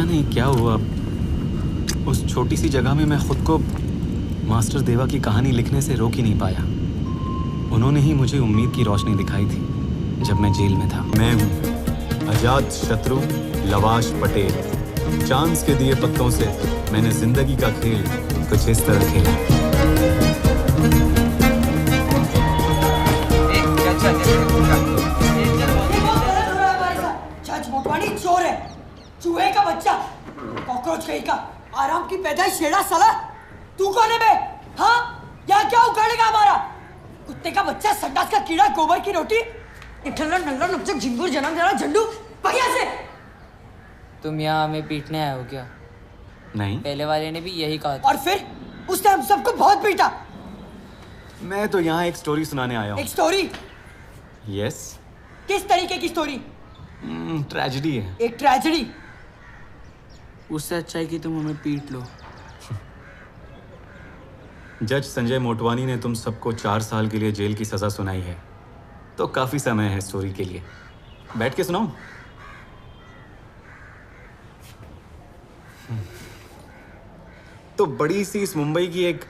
पता नहीं क्या हुआ, उस छोटी सी जगह में मैं खुद को मास्टर देवा की कहानी लिखने से रोक ही नहीं पाया। उन्होंने ही मुझे उम्मीद की रोशनी दिखाई थी जब मैं जेल में था। मैं हूँ अजात शत्रु लवाश पटेल। चांस के दिए पत्तों से मैंने जिंदगी का खेल कुछ इस तरह खेला। जज मोटवानी चोर है, चूहे का बच्चा, कॉकरोच कहीं का, आराम की पैदाइश छेड़ा साला। तू कौन है बे? हाँ, यहाँ क्या उखाड़ेगा हमारा? कुत्ते का बच्चा, संडास का कीड़ा, गोबर की रोटी, इठल्ला नल्ला नपचक झिंगुर जन्म देना झंडू, भैया से। तुम यहाँ हमें पीटने आए हो क्या? नहीं, पहले वाले ने भी यही कहा था। और फिर उसने हम सबको बहुत पीटा। मैं तो यहाँ एक स्टोरी सुनाने आया हूँ। एक स्टोरी? यस। किस तरीके की स्टोरी? ट्रेजेडी है। एक ट्रेजेडी? उससे अच्छा है कि तुम हमें पीट लो। जज संजय मोटवानी ने तुम सबको 4 साल के लिए जेल की सजा सुनाई है, तो काफी समय है स्टोरी के लिए। बैठ के सुनाऊं? तो बड़ी सी इस मुंबई की एक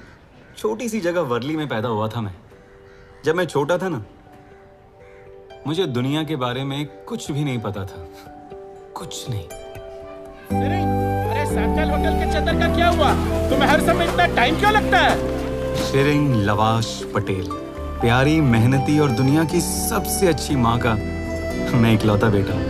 छोटी सी जगह वर्ली में पैदा हुआ था मैं। जब मैं छोटा था ना, मुझे दुनिया के बारे में कुछ भी नहीं पता था, कुछ नहीं। अरे सैंटल होटल के चदर का क्या हुआ? तुम्हें हर समय इतना टाइम क्यों लगता है? शिरिंग लवाश पटेल, प्यारी, मेहनती और दुनिया की सबसे अच्छी माँ का मैं इकलौता बेटा हूँ।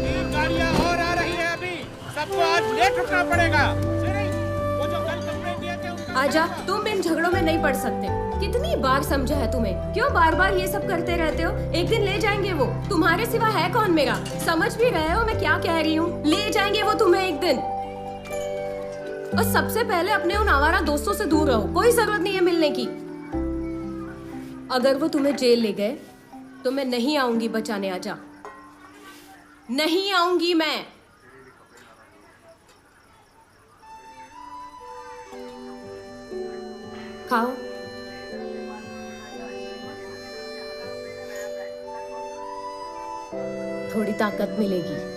3 गाड़ियाँ और आ रही है अभी, सबको आज लेट उठना पड़ेगा। वो जो कल कंप्लेंट दिए थे उनका... आजा, तुम इन झगड़ों में नहीं पड़ सकते। कितनी बार समझा है तुम्हें? क्यों बार बार ये सब करते रहते हो? एक दिन ले जाएंगे वो। तुम्हारे सिवा है कौन मेरा? समझ भी रहे हो मैं क्या कह रही हूँ? ले जाएंगे वो तुम्हें एक दिन। और सबसे पहले अपने उन आवारा दोस्तों से दूर रहो, कोई जरूरत नहीं है मिलने की। अगर वो तुम्हें जेल ले गए तो मैं नहीं आऊंगी बचाने। आजा, नहीं आऊंगी मैं। खाओ। थोड़ी ताकत मिलेगी।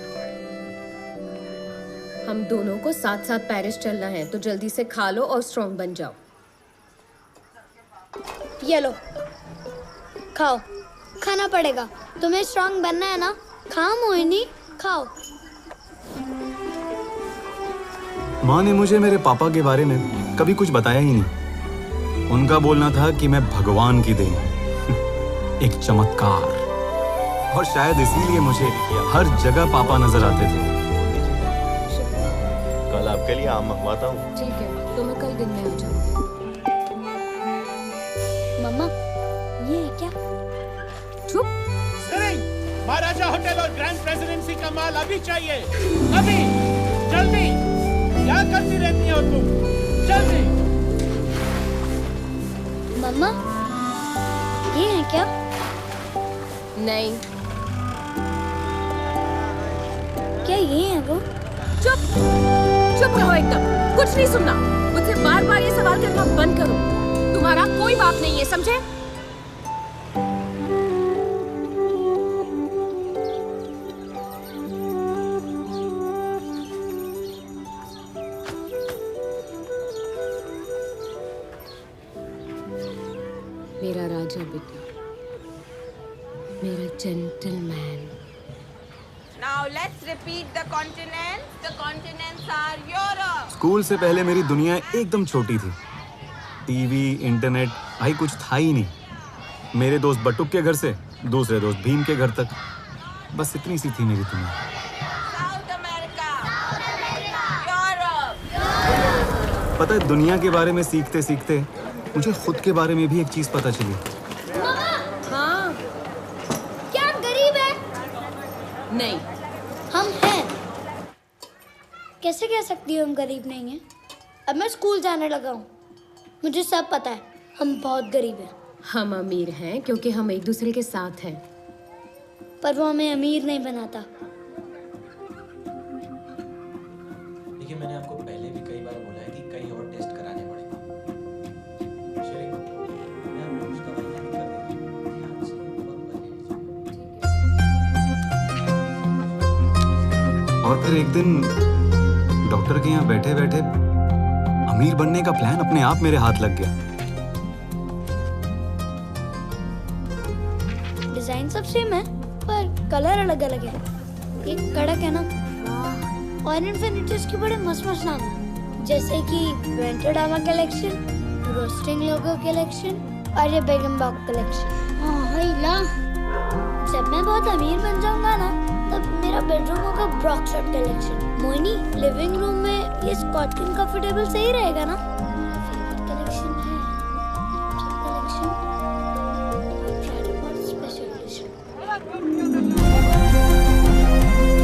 हम दोनों को साथ साथ पेरिस चलना है, तो जल्दी से खा लो और स्ट्रॉन्ग बन जाओ। ये लो, खाओ। खाना पड़ेगा, तुम्हें स्ट्रॉन्ग बनना है ना। खाओ मोहिनी, खाओ। माँ ने मुझे मेरे पापा के बारे में कभी कुछ बताया ही नहीं। उनका बोलना था कि मैं भगवान की देन हूँ, एक चमत्कार। और शायद इसीलिए मुझे हर जगह पापा नजर आते थे। कल आपके लिए आम मंगवाता हूँ। ठीक है, तो मैं कल दिन में आ जाऊंगी। मम्मा, ये है क्या? चुप। महाराजा होटल और ग्रैंड प्रेसिडेंसी का माल अभी चाहिए, अभी, जल्दी। क्या करती रहती हो तुम? जल्दी। मम्मा, ये है क्या? नहीं। क्या ये है वो? चुप, चुप रहो एकदम, कुछ नहीं सुनना। मुझसे बार बार ये सवाल करना बंद करो। तुम्हारा कोई बाप नहीं है, समझे? मेरा राजा बेटा, मेरा gentleman. Now let's repeat the continents. The continents are Europe. School से पहले मेरी दुनिया एकदम छोटी थी। टीवी, इंटरनेट भाई कुछ था ही नहीं। मेरे दोस्त बटुक के घर से दूसरे दोस्त भीम के घर तक, बस इतनी सी थी मेरी दुनिया। South America. Europe. पता है, दुनिया के बारे में सीखते सीखते मुझे खुद के बारे में भी एक चीज पता चली। हाँ। क्या आप गरीब हैं? नहीं। हम हैं। कैसे कह सकती हो हम गरीब नहीं हैं? अब मैं स्कूल जाने लगा हूँ, मुझे सब पता है। हम बहुत गरीब हैं। हम अमीर हैं क्योंकि हम एक दूसरे के साथ हैं। पर वो हमें अमीर नहीं बनाता। देखिए, मैंने आपको पहले भी कई बार बोला है कि कई और टेस्ट कराने पड़ेंगे। शिरिंग, मैं आपको कुछ दवाइयाँ लिख कर देता हूँ। ध्यान से और परहेज। और फिर एक दिन डॉक्टर के यहाँ बैठे बैठे अमीर बनने का प्लान अपने आप मेरे हाथ लग गया। डिजाइन सब सेम है पर कलर अलग अलग है। एक कड़क है ना, और इन्फिनिटीज के बड़े मस्त मस्त नाम है, जैसे कि वेंटोडामा कलेक्शन, रोस्टिंग लोगो कलेक्शन और ये बेगमबाग कलेक्शन। जब मैं बहुत अमीर बन जाऊंगा ना, तब मेरा बेडरूम होगा ब्रॉक्सशॉट कलेक्शन। मोहिनी, लिविंग रूम में ये स्कॉटलैंड कंफर्टेबल सही रहेगा ना? कलेक्शन है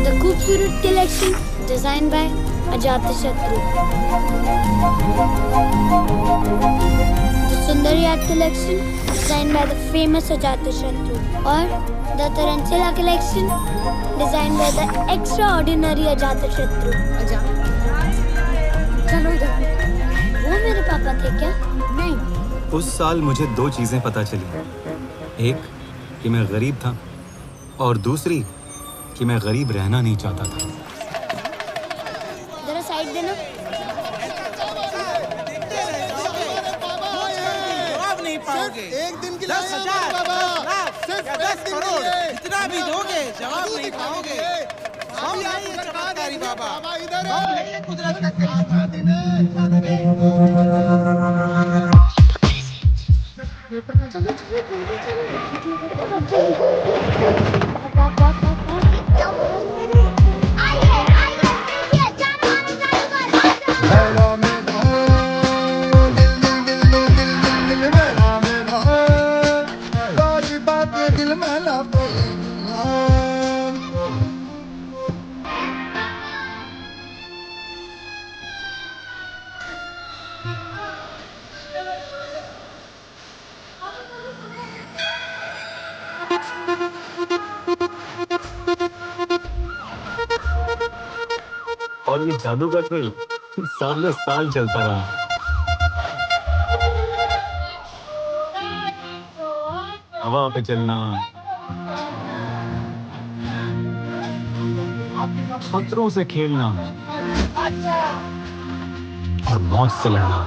the Khoobsurat collection design by Ajatshatru. The Sundariyat collection design by the famous Ajatshatru. और the Taranchala collection design by the extraordinary Ajatshatru. चलो इधर। वो मेरे पापा थे क्या? नहीं। उस साल मुझे दो चीजें पता चली। एक कि मैं गरीब था और दूसरी कि मैं गरीब रहना नहीं चाहता था। जरा साइड देना। जवाब नहीं पाओगे। एक दिन की 10,000, 10 लाख, सिर्फ 10 दिन करोड़, के लिए। इतना भी दोगे जवाब नहीं पाओगे। हम आइए चमत्कारी बाबा। बाबा इधर है। कुदरत का करिश्मा दिन है। और ये जादू का खेल साल साल चलता रहा। हवा पे चलना, पत्थरों से खेलना और मौत से लड़ना।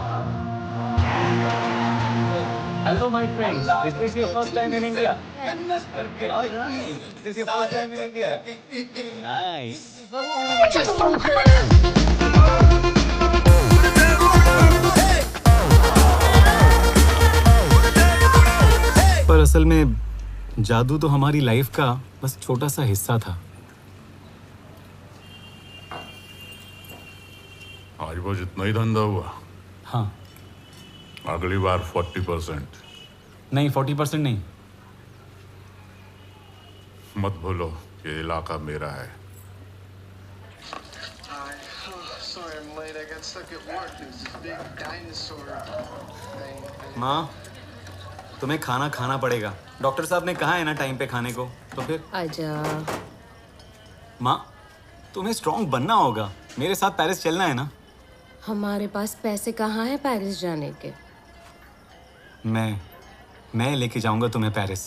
Hello my friends, is this your first time in India? Yes. Is this your first time in India? Nice. पर असल में जादू तो हमारी लाइफ का बस छोटा सा हिस्सा था। आज बस इतना ही धंधा हुआ। हाँ। अगली बार 40%। नहीं, 40% नहीं। मत भूलो ये इलाका मेरा है। माँ, तुम्हें खाना खाना पड़ेगा। डॉक्टर साहब ने कहा है ना टाइम पे खाने को, तो फिर आजा। माँ, तुम्हें स्ट्रॉन्ग बनना होगा। मेरे साथ पेरिस चलना है ना? हमारे पास पैसे कहाँ हैं पेरिस जाने के? मैं लेके जाऊंगा तुम्हें पेरिस।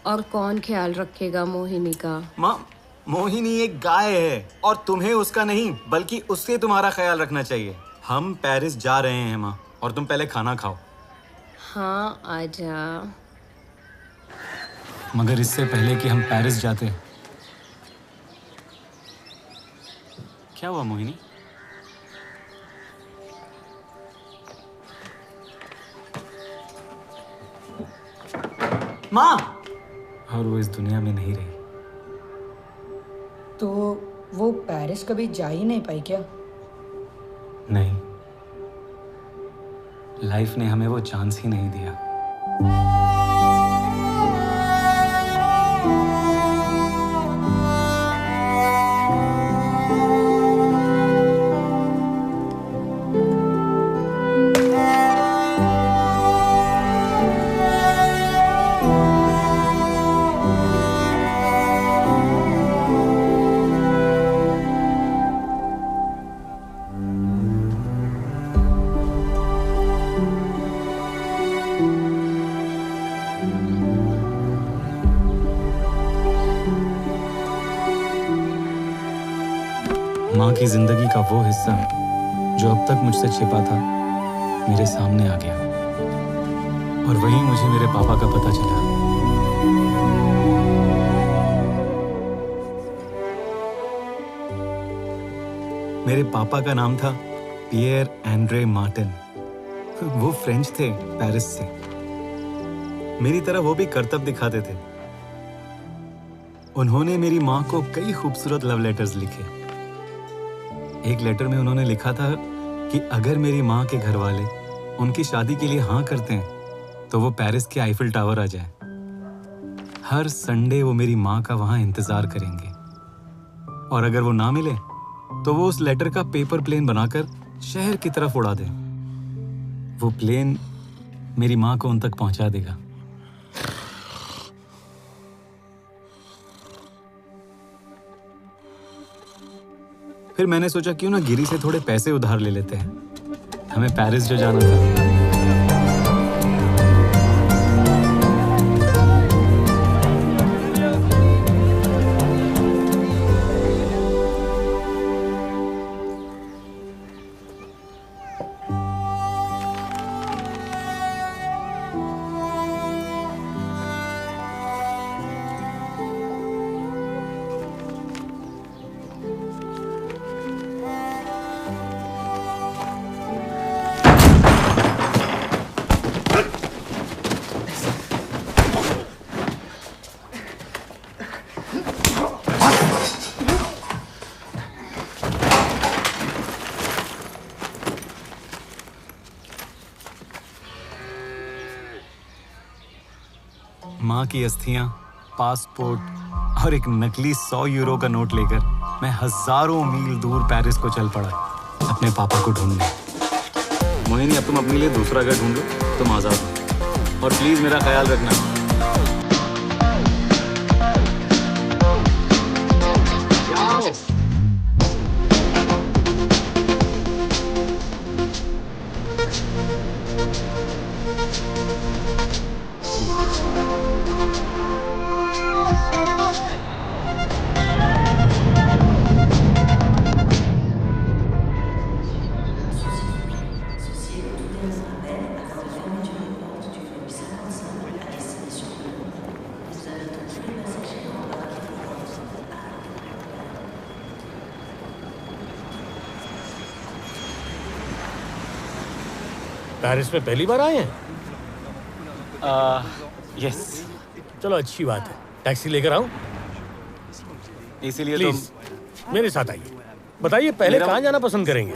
और कौन ख्याल रखेगा मोहिनी का? माँ, मोहिनी एक गाय है और तुम्हें उसका नहीं बल्कि उससे तुम्हारा ख्याल रखना चाहिए। हम पेरिस जा रहे हैं माँ, और तुम पहले खाना खाओ। हाँ आजा। मगर इससे पहले कि हम पेरिस जाते, क्या हुआ मोहिनी? माँ! और वो इस दुनिया में नहीं रही। तो वो पेरिस कभी जा ही नहीं पाई क्या? नहीं, लाइफ ने हमें वो चांस ही नहीं दिया। माँ की जिंदगी का वो हिस्सा जो अब तक मुझसे छिपा था मेरे सामने आ गया, और वहीं मुझे मेरे पापा का पता चला। मेरे पापा का नाम था पियर एंड्रे मार्टिन। वो फ्रेंच थे, पेरिस से। मेरी तरह वो भी करतब दिखाते थे। उन्होंने मेरी माँ को कई खूबसूरत लव लेटर्स लिखे। एक लेटर में उन्होंने लिखा था कि अगर मेरी माँ के घर वाले उनकी शादी के लिए हाँ करते हैं तो वो पेरिस के आईफिल टावर आ जाए। हर संडे वो मेरी माँ का वहां इंतजार करेंगे, और अगर वो ना मिले तो वो उस लेटर का पेपर प्लेन बनाकर शहर की तरफ उड़ा दे। वो प्लेन मेरी माँ को उन तक पहुंचा देगा। फिर मैंने सोचा क्यों ना गिरी से थोड़े पैसे उधार ले लेते हैं, हमें पेरिस जो जाना था। माँ की अस्थियां, पासपोर्ट और एक नकली 100 यूरो का नोट लेकर मैं हजारों मील दूर पेरिस को चल पड़ा अपने पापा को ढूंढने। मोहिनी, अब तुम अपने लिए दूसरा घर ढूंढो, तुम आजाद हो, और प्लीज मेरा ख्याल रखना। पेरिस में पहली बार आए हैं? यस। चलो अच्छी बात है। टैक्सी लेकर आऊं? इसीलिए प्लीज मेरे साथ आइए। बताइए पहले कहाँ जाना पसंद करेंगे?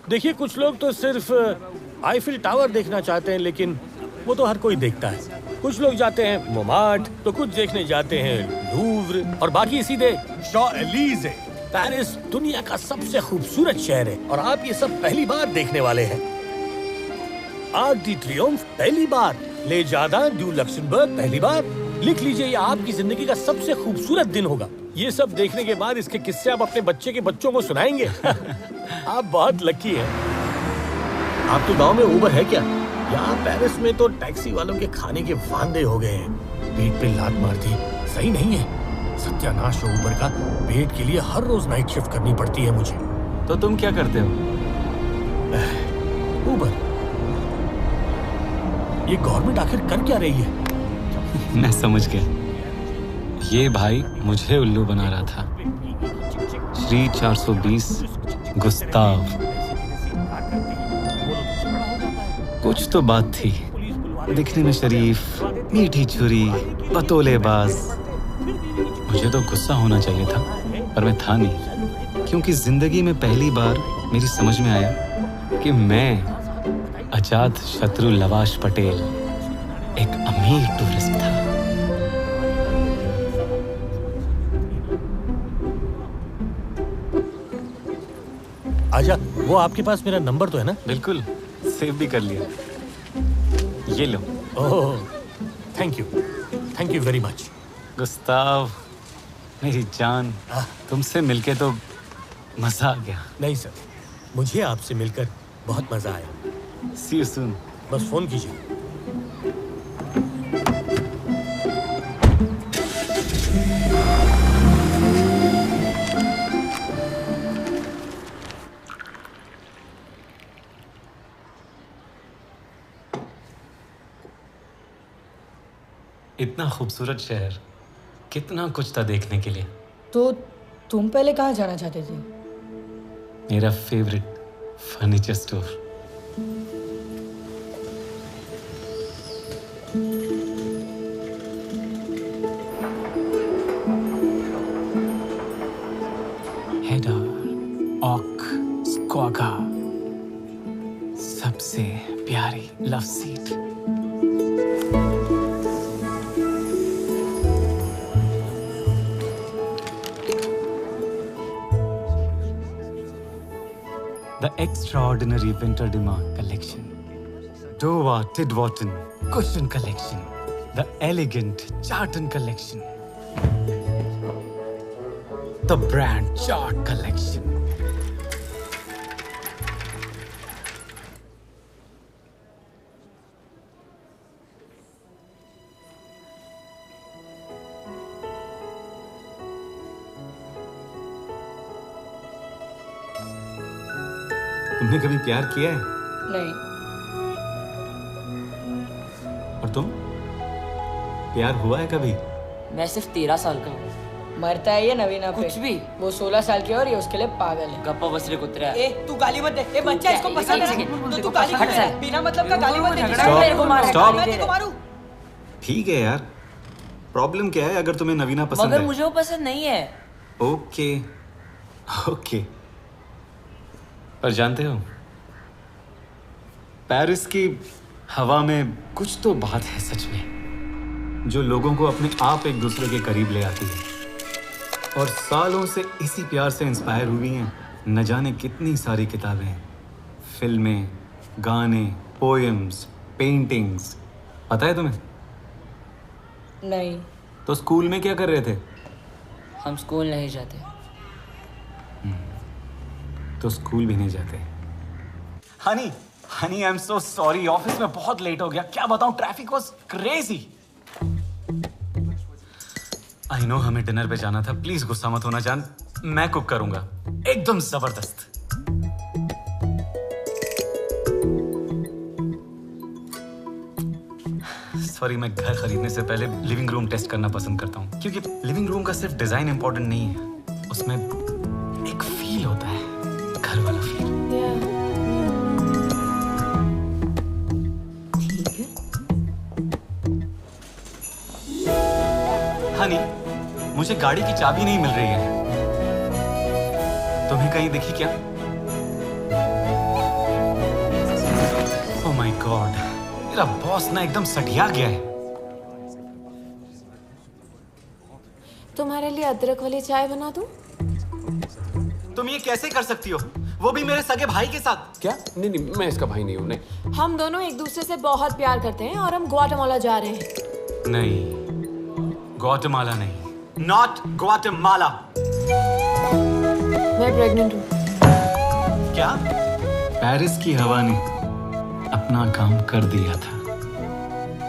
देखिए कुछ लोग तो सिर्फ आईफिल टावर देखना चाहते हैं, लेकिन वो तो हर कोई देखता है। कुछ लोग जाते हैं मोमार्ट, तो कुछ देखने जाते हैं लूव्र, और बाकी सीधे शॉ-एलीज़े। पेरिस दुनिया का सबसे खूबसूरत शहर है, और आप ये सब पहली बार देखने वाले हैं। आर्क डी ट्रियोम्फ पहली बार, ले जादा ड्यू लक्सेमबर्ग पहली बार। लिख लीजिए, ये आपकी जिंदगी का सबसे खूबसूरत दिन होगा। ये सब देखने के बाद इसके किस्से आप अपने बच्चे के बच्चों को सुनाएंगे। आप बहुत लकी हैं। आपके गांव में उबर है क्या? यहाँ पेरिस में तो टैक्सी वालों के खाने के वांदे हो गए हैं। पेट पे लात मार दी, सही नहीं है। सत्यानाश हो उबर का। पेट के लिए हर रोज नाइट शिफ्ट करनी पड़ती है मुझे। तो तुम क्या करते हो? उबर। ये गवर्नमेंट आखिर कर क्या रही है? मैं समझ गया। ये भाई मुझे उल्लू बना रहा था। श्री 420 गुस्ताव। कुछ तो बात थी। दिखने में शरीफ, मीठी छुरी, बतौलेबाज। मुझे तो गुस्सा होना चाहिए था, पर मैं था नहीं, क्योंकि जिंदगी में पहली बार मेरी समझ में आया कि मैं अजात शत्रु लवाश पटेल एक अमीर टूरिस्ट था। आजा, वो आपके पास मेरा नंबर तो है ना? बिल्कुल, सेव भी कर लिया। ये लो। Oh, thank you very much. Gustav, मेरी जान, तुमसे मिलके तो मजा आ गया। नहीं सर, मुझे आपसे मिलकर बहुत मजा आया। See you soon. बस फोन कीजिए। इतना खूबसूरत शहर, कितना कुछ था देखने के लिए। तो तुम पहले कहाँ जाना चाहते थे? मेरा फेवरेट फर्नीचर स्टोर। हेडर ऑक स्क्वागा, सबसे प्यारी love seat. The extraordinary winter demand collection, Dowa Tidwatton cushion collection, the elegant Charlton collection, the brand chart collection. तुमने कभी प्यार किया है? नहीं। और तुम? प्यार हुआ है कभी? मैं सिर्फ 13 साल का हूँ। मरता है ये नवीना पे। कुछ भी। वो 16 साल की है और ये उसके लिए पागल है। गप्पा बसरे कुतरा। ए तू गाली मत दे। ए बच्चा इसको पसंद है तो तू गाली क्यों दे? बिना मतलब का गाली मत दे। Stop. मैं तेरे को मारूं? ठीक है यार, प्रॉब्लम क्या है अगर तुम्हें नवीना पसंद है? मगर मुझे वो पसंद नहीं है। Okay okay. पर जानते हो, पेरिस की हवा में कुछ तो बात है सच में, जो लोगों को अपने आप एक दूसरे के करीब ले आती है। और सालों से इसी प्यार से इंस्पायर हुई हैं न जाने कितनी सारी किताबें, फिल्में, गाने, पोएम्स, पेंटिंग्स। पता है तुम्हें? नहीं। तो स्कूल में क्या कर रहे थे? हम स्कूल नहीं जाते। तो स्कूल भी नहीं जाते। Honey I am so sorry, office में बहुत लेट हो गया। क्या बताऊं, traffic was crazy. I know हमें डिनर पे जाना था, प्लीज गुस्सा मत होना जान, मैं कुक करूंगा एकदम जबरदस्त। सॉरी, मैं घर खरीदने से पहले लिविंग रूम टेस्ट करना पसंद करता हूँ, क्योंकि लिविंग रूम का सिर्फ डिजाइन इंपॉर्टेंट नहीं है, उसमें एक फील होता है, घर वाला फील। ठीक है। हनी, मुझे गाड़ी की चाबी नहीं मिल रही है, तुम्हें कहीं दिखी क्या? ओह माय गॉड, मेरा बॉस ना एकदम सठिया गया है। तुम्हारे लिए अदरक वाली चाय बना दूं? तुम ये कैसे कर सकती हो, वो भी मेरे सगे भाई के साथ? क्या? नहीं नहीं, मैं इसका भाई नहीं हूँ। नहीं, हम दोनों एक दूसरे से बहुत प्यार करते हैं और हम ग्वाटेमाला जा रहे हैं। नहीं, ग्वाटेमाला नहीं, नॉट ग्वाटेमाला। मैं प्रेग्नेंट हूँ। क्या? पेरिस की हवा ने अपना काम कर दिया था,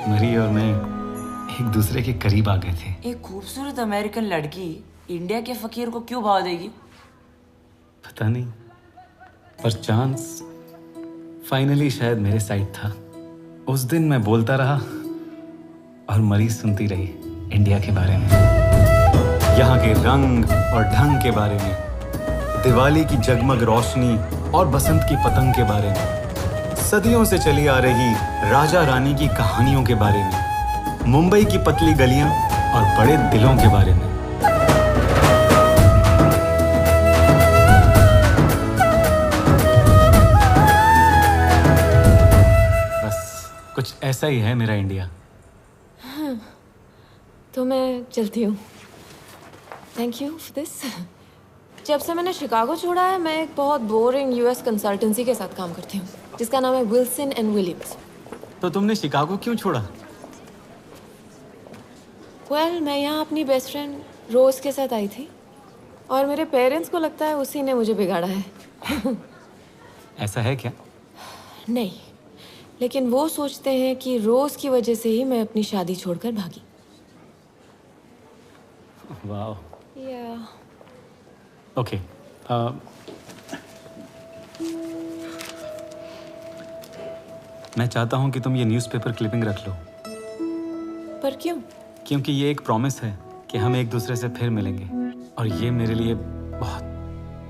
मरी और मैं एक दूसरे के करीब आ गए थे। एक खूबसूरत अमेरिकन लड़की इंडिया के फकीर को क्यों भाव देगी? पता नहीं, पर चांस फाइनली शायद मेरे साइड था। उस दिन मैं बोलता रहा और मरी सुनती रही इंडिया के बारे में, यहाँ के रंग और ढंग के बारे में, दिवाली की जगमग रोशनी और बसंत की पतंग के बारे में, सदियों से चली आ रही राजा रानी की कहानियों के बारे में, मुंबई की पतली गलियां और बड़े दिलों के बारे में। बस कुछ ऐसा ही है मेरा इंडिया। तो मैं चलती हूँ। Thank you for this. जब से मैंने शिकागो छोड़ा है, मैं एक बहुत बोरिंग यूएस कंसल्टेंसी के साथ काम करती हूँ, जिसका नाम है विल्सन एंड विलियम्स। तो तुमने शिकागो क्यों छोड़ा? वेल, मैं यहाँ अपनी बेस्ट फ्रेंड रोज के साथ आई थी और मेरे पेरेंट्स को लगता है उसी ने मुझे बिगाड़ा है। ऐसा है क्या? नहीं, लेकिन वो सोचते हैं कि रोज की वजह से ही मैं अपनी शादी छोड़कर भागी। वाह। ओके। मैं चाहता हूँ कि तुम ये न्यूज़पेपर क्लिपिंग रख लो। पर क्यों? क्योंकि ये एक प्रॉमिस है कि हम एक दूसरे से फिर मिलेंगे, और ये मेरे लिए बहुत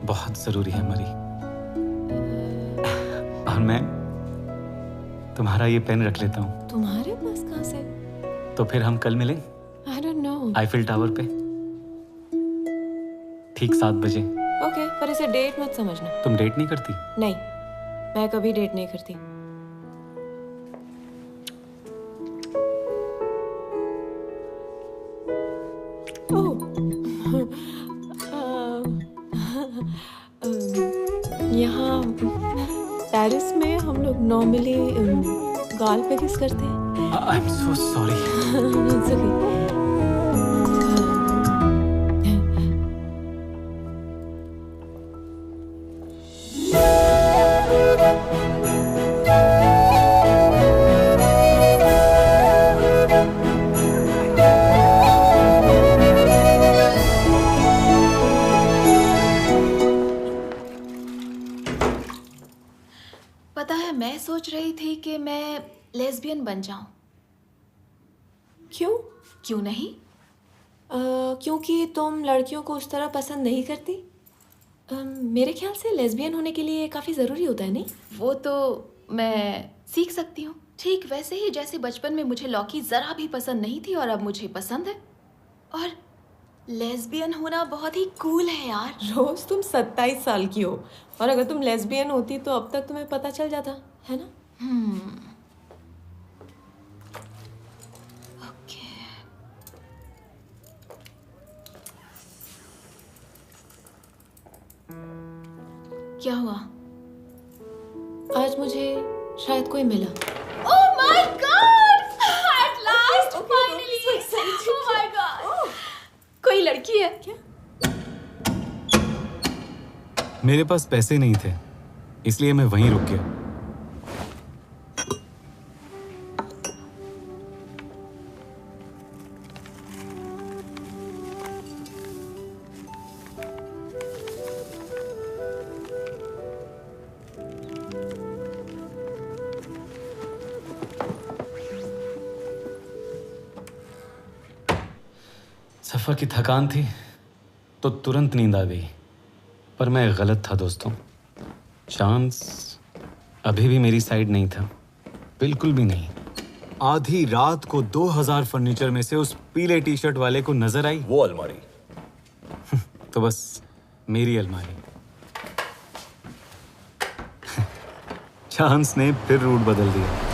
बहुत जरूरी है मरी। और मैं तुम्हारा ये पेन रख लेता हूँ। तुम्हारे पास कहाँ से? तो फिर हम कल मिलें I don't know. Eiffel tower पे ठीक 7 बजे। ओके, पर इसे डेट मत समझना। तुम डेट नहीं करती? नहीं, मैं कभी डेट नहीं करती। यहाँ पेरिस में हम लोग नॉर्मली गाल पे किस करते हैं। I am so sorry. It's okay. पता है, मैं सोच रही थी कि मैं लेस्बियन बन जाऊं। क्यों? क्यों नहीं? क्योंकि तुम लड़कियों को उस तरह पसंद नहीं करती। मेरे ख्याल से लेस्बियन होने के लिए काफ़ी ज़रूरी होता है, नहीं? वो तो मैं सीख सकती हूँ, ठीक वैसे ही जैसे बचपन में मुझे लौकी ज़रा भी पसंद नहीं थी और अब मुझे पसंद है। और लेस्बियन होना बहुत ही कूल है यार। रोज तुम 27 साल की हो, और अगर तुम लेस्बियन होती तो अब तक तुम्हें पता चल जाता, है ना? क्या हुआ? आज मुझे शायद कोई मिला। Oh my God! At last, finally! Oh my God! कोई लड़की है क्या? मेरे पास पैसे नहीं थे, इसलिए मैं वहीं रुक गया। सफर की थकान थी तो तुरंत नींद आ गई, पर मैं गलत था दोस्तों। चांस अभी भी मेरी साइड नहीं था, बिल्कुल भी नहीं। आधी रात को 2000 फर्नीचर में से उस पीले टी शर्ट वाले को नजर आई वो अलमारी। तो बस मेरी अलमारी। चांस ने फिर रूट बदल दिया।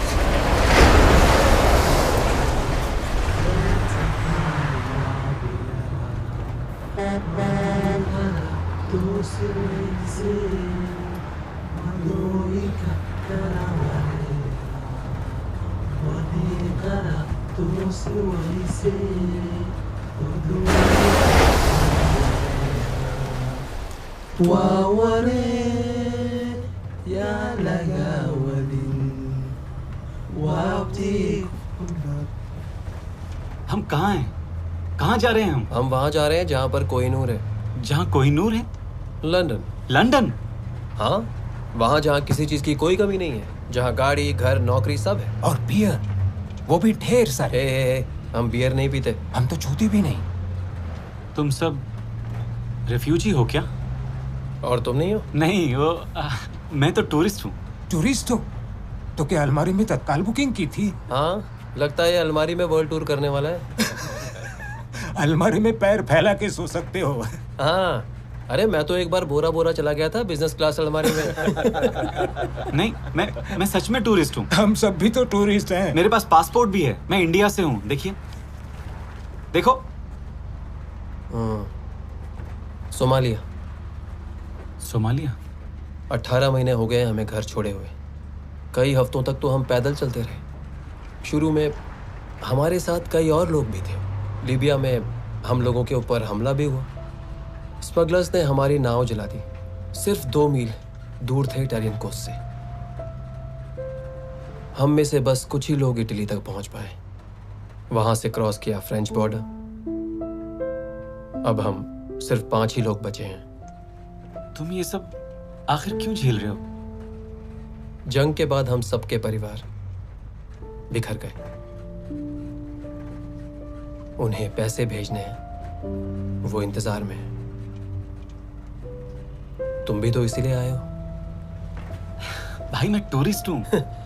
हम कहाँ हैं? कहाँ जा रहे हैं हम? हम वहाँ जा रहे हैं जहाँ पर कोहिनूर है। जहाँ कोहिनूर है? लंदन। लंदन? हाँ, वहाँ जहाँ किसी चीज की कोई कमी नहीं है, जहाँ गाड़ी, घर, नौकरी सब है। और बियर, वो भी ढेर सारे। हम बियर नहीं पीते। हम तो जूती भी नहीं। तुम सब रिफ्यूजी हो क्या? और तुम नहीं हो? नहीं, मैं तो टूरिस्ट हूँ। टूरिस्ट हो? तो क्या अलमारी में तत्काल बुकिंग की थी? हाँ, लगता है अलमारी में वर्ल्ड टूर करने वाला है। अलमारी में पैर फैला के सो सकते हो। हाँ, अरे मैं तो एक बार बोरा बोरा चला गया था बिजनेस क्लास अलमारी में। नहीं, मैं सच में टूरिस्ट हूँ। हम सब भी तो टूरिस्ट हैं। मेरे पास पासपोर्ट भी है, मैं इंडिया से हूँ। देखिए, देखो। सोमालिया। सोमालिया? 18 महीने हो गए हमें घर छोड़े हुए। कई हफ्तों तक तो हम पैदल चलते रहे। शुरू में हमारे साथ कई और लोग भी थे। लीबिया में हम लोगों के ऊपर हमला भी हुआ। स्मगलर्स ने हमारी नाव जला दी। सिर्फ 2 मील दूर थे इटालियन कोस्ट से। हम में से बस कुछ ही लोग इटली तक पहुंच पाए। वहां से क्रॉस किया फ्रेंच बॉर्डर। अब हम सिर्फ 5 ही लोग बचे हैं। तुम ये सब आखिर क्यों झेल रहे हो? जंग के बाद हम सबके परिवार बिखर गए। उन्हें पैसे भेजने हैं, वो इंतजार में है। तुम भी तो इसीलिए आए हो। भाई मैं टूरिस्ट हूँ।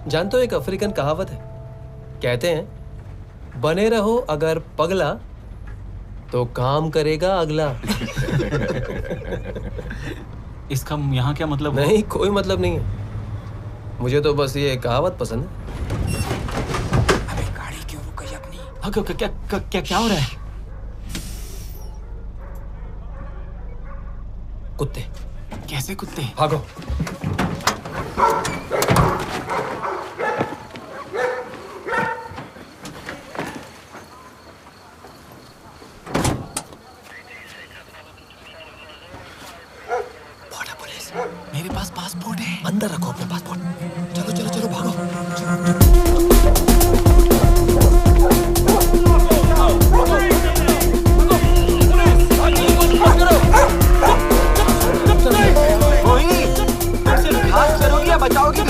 जानते हो एक अफ्रीकन कहावत है, कहते हैं बने रहो अगर पगला तो काम करेगा अगला। इसका यहाँ क्या मतलब? नहीं, कोई मतलब नहीं है, मुझे तो बस ये कहावत पसंद है। अबे गाड़ी क्यों रुक गई अपनी? हाँ, क्या हो रहा है? कुत्ते। कैसे कुत्ते? भागो। मेरे पास पासपोर्ट है। अंदर रखो अपना पासपोर्ट। चलो चलो चलो भागो। कोई तुम सिर्फ घास चरोगी या बचाओगी?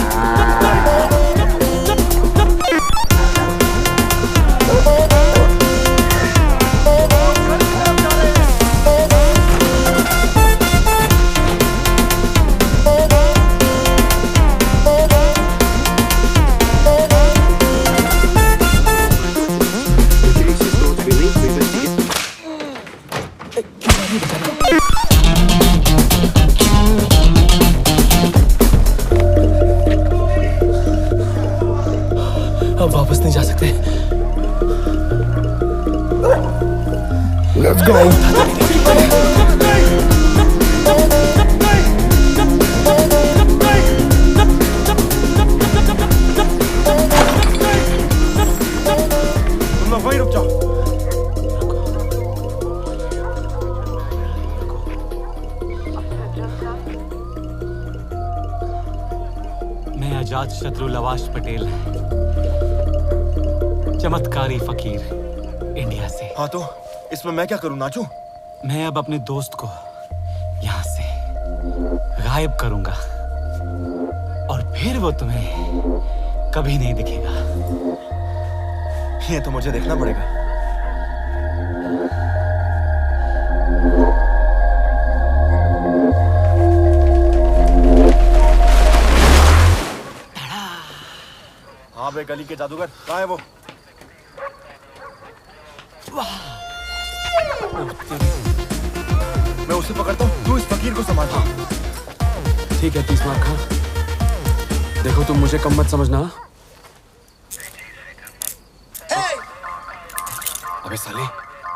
अब वापस नहीं जा सकते। Let's go. तुम लोग वहीं रुक जाओ। मैं अजात शत्रु लवाश पटेल, चमत्कारी फकीर इंडिया से। हाँ तो इसमें मैं क्या करूं, नाचूं? मैं अब अपने दोस्त को यहाँ से गायब करूंगा और फिर वो तुम्हें कभी नहीं दिखेगा। ये तो मुझे देखना पड़ेगा। हाँ बे, गली के जादूगर कहाँ है वो? मैं उसे पकड़ता हूँ, तू इस फकीर को संभाल। ठीक है 30 मार्क। हाँ देखो, तुम मुझे कम मत समझना। अबे साले,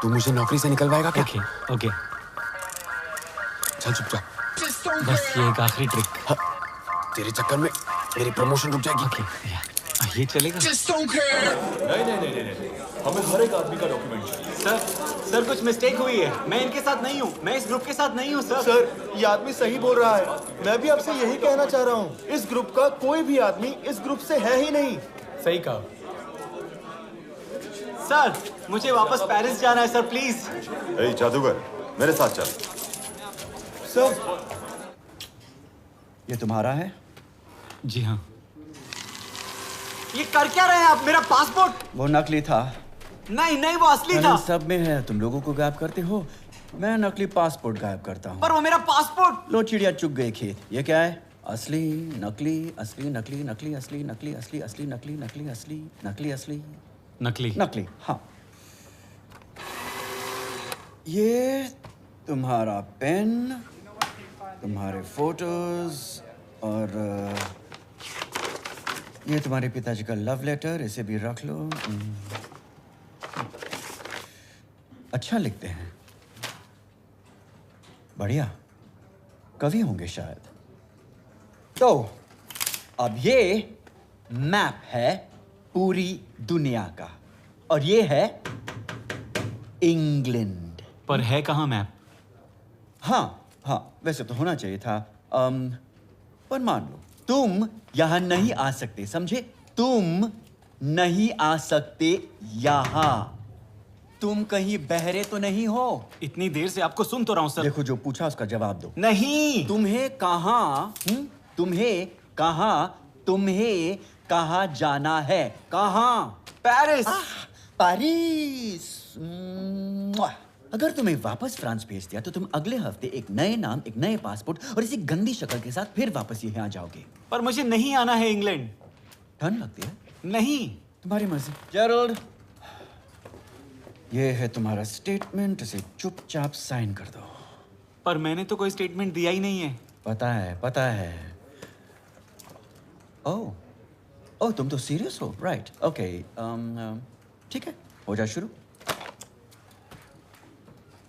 तू मुझे नौकरी से निकलवाएगा क्या? ओके चल चुपचाप। बस ये एक आखिरी ट्रिक। हाँ, तेरे चक्कर में मेरी प्रमोशन रुक जाएगी। ये चलेगा? नहीं, हमें हर एक आदमी का डॉक्यूमेंट चाहिए। सर कुछ मिस्टेक हुई है। मैं इनके साथ नहीं हूँ, मैं इस ग्रुप के साथ नहीं हूँ सर। सर ये आदमी सही बोल रहा है। मैं भी आपसे यही कहना चाह रहा हूँ, इस ग्रुप का कोई भी आदमी इस ग्रुप से है ही नहीं। सही कहा। सर मुझे वापस पेरिस जाना है सर, प्लीज। ए जादूगर, मेरे साथ चल। सर ये तुम्हारा है? जी हाँ। ये कर क्या रहे हैं आप? मेरा पासपोर्ट। वो नकली था। नहीं वो असली था। सब में है, तुम लोगों को गायब करते हो, मैं नकली पासपोर्ट गायब करता हूँ। पर वो मेरा पासपोर्ट। लो चिड़िया चुग गई खेत। ये क्या है? असली नकली असली नकली नकली असली नकली असली असली नकली नकली असली नकली असली नकली नकली। हाँ, ये तुम्हारा पेन, तुम्हारे फोटोज और ये तुम्हारे पिताजी का लव लेटर, इसे भी रख लो। अच्छा लिखते हैं, बढ़िया, कवि होंगे शायद। तो अब ये मैप है पूरी दुनिया का और ये है इंग्लैंड। पर है कहाँ मैप? हाँ वैसे तो होना चाहिए था, पर मान लो तुम यहां नहीं आ सकते, समझे? तुम नहीं आ सकते यहां। तुम कहीं बहरे तो नहीं हो? इतनी देर से आपको सुन तो रहा हूं सर। देखो, जो पूछा उसका जवाब दो। नहीं। तुम्हें कहाँ जाना है? कहाँ? पेरिस। पेरिस। अगर तुम्हें वापस फ्रांस भेज दिया तो तुम अगले हफ्ते एक नए नाम, एक नए पासपोर्ट और इसी गंदी शक्ल के साथ फिर वापस यहाँ आ जाओगे। पर मुझे नहीं आना है इंग्लैंड। ठंड लगती है? नहीं। तुम्हारी मर्जी। जेरोल्ड, ये है तुम्हारा स्टेटमेंट, इसे चुपचाप साइन कर दो। पर मैंने तो कोई स्टेटमेंट दिया ही नहीं है। पता है, पता है। ओह, तुम तो सीरियस हो, राइट? ओके, ठीक है, हो जा शुरू।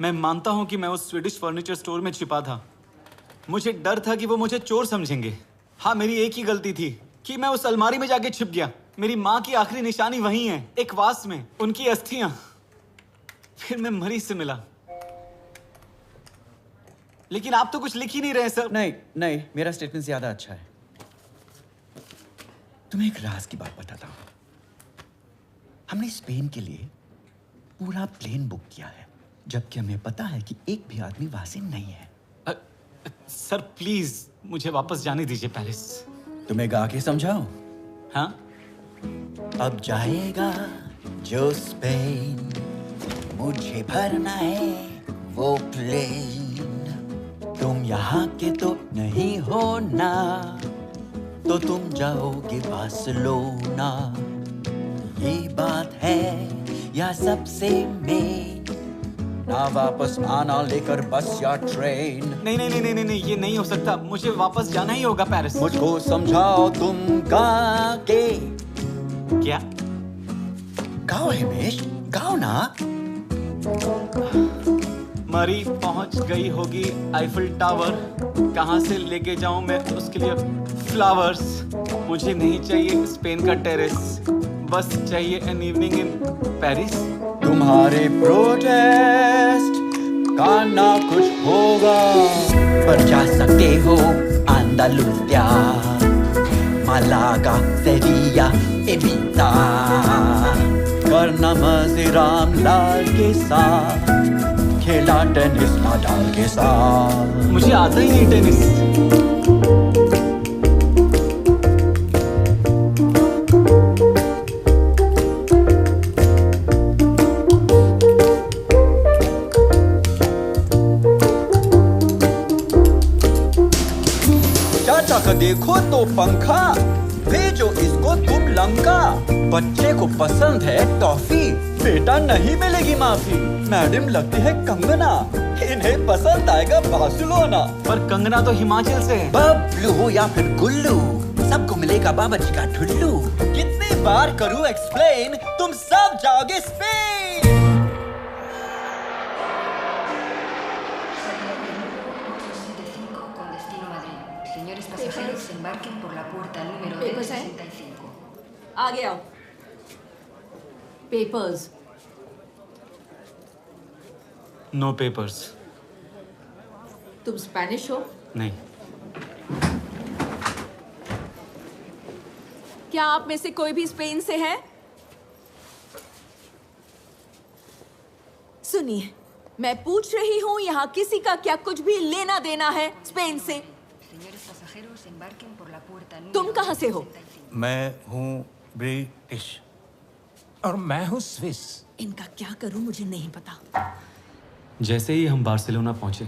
मैं मानता हूं कि मैं उस स्वीडिश फर्नीचर स्टोर में छिपा था। मुझे डर था कि वो मुझे चोर समझेंगे। हाँ, मेरी एक ही गलती थी कि मैं उस अलमारी में जाके छिप गया। मेरी माँ की आखिरी निशानी वहीं है, एक वास में, उनकी अस्थियां। फिर मैं मरीज से मिला। लेकिन आप तो कुछ लिख ही नहीं रहे सर। नहीं, मेरा स्टेटमेंट ज्यादा अच्छा है। तुम्हें एक राज की बात बताता हूं। हमने स्पेन के लिए पूरा प्लेन बुक किया है, जबकि हमें पता है कि एक भी आदमी वहां से नहीं है। सर प्लीज मुझे वापस जाने दीजिए पेरिस। तुम्हें गा के समझाओ? हाँ? अब जाएगा जो स्पेन, मुझे भरना है वो प्लेन। तुम यहाँ के तो नहीं हो ना, तो तुम जाओगे बार्सिलोना। ये बात है या सबसे मेन, ना वापस आना लेकर बस या ट्रेन। नहीं, ये नहीं हो सकता। मुझे वापस जाना ही होगा पेरिस। मुझको समझाओ तुम गा के। क्या? गाओ हिमेश, गाओ ना। मरी पहुंच गई होगी आईफिल टावर। कहां से लेके जाऊं मैं उसके लिए फ्लावर्स? मुझे नहीं चाहिए स्पेन का टेरेस, बस चाहिए एन इवनिंग इन पेरिस। तुम्हारे प्रोटेस्ट का ना कुछ होगा, पर जा सकते हो अंदालुसिया, मालागा, सेविया, एबिता। करना मजे रामलाल के साथ, खेला टेनिस नाडाल के साथ। मुझे आता ही नहीं टेनिस। चाचा का देखो तो पंखा, भेजो इसको तुम लंका। बच्चे को पसंद है टॉफी, बेटा नहीं मिलेगी माफी। मैडम लगती है कंगना, इन्हें पसंद आएगा बार्सिलोना। पर कंगना तो हिमाचल से है। बबलू हो या फिर गुल्लू, सबको मिलेगा बाबा जी का ठुल्लू। कितनी बार करूं एक्सप्लेन, तुम सब जाओगे स्पेन। पेपर्स हैं? आगे आओ। पेपर्स। No papers. तुम स्पेनिश हो? नहीं। क्या आप में से कोई भी स्पेन से है? सुनिए, मैं पूछ रही हूँ, यहाँ किसी का क्या कुछ भी लेना देना है स्पेन से? तुम कहाँ से हो? मैं हूँ ब्रिटिश और मैं हूँ स्विस। इनका क्या करूँ मुझे नहीं पता। जैसे ही हम बार्सिलोना पहुंचे,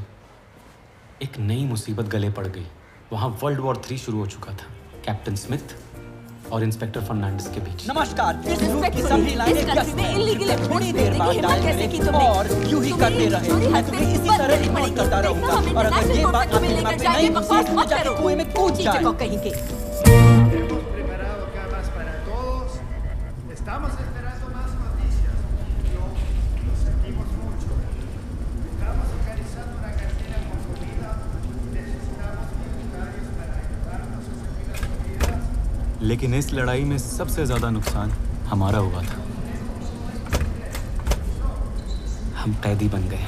एक नई मुसीबत गले पड़ गई। वहां वर्ल्ड वॉर 3 शुरू हो चुका था, कैप्टन स्मिथ और इंस्पेक्टर फर्नांडिस के बीच। नमस्कार, इस रूट की सभी लाइनें व्यस्त हैं। थोड़ी देर बाद डायल और यूं ही करते रहे। मैं तुम्हें इसी तरह रिपोर्ट करता रहूंगा, और अगर ये बात आपके दिमाग में नहीं घुसी तो जाके कुएं में कूद जाए। लेकिन इस लड़ाई में सबसे ज्यादा नुकसान हमारा हुआ था। हम कैदी बन गए।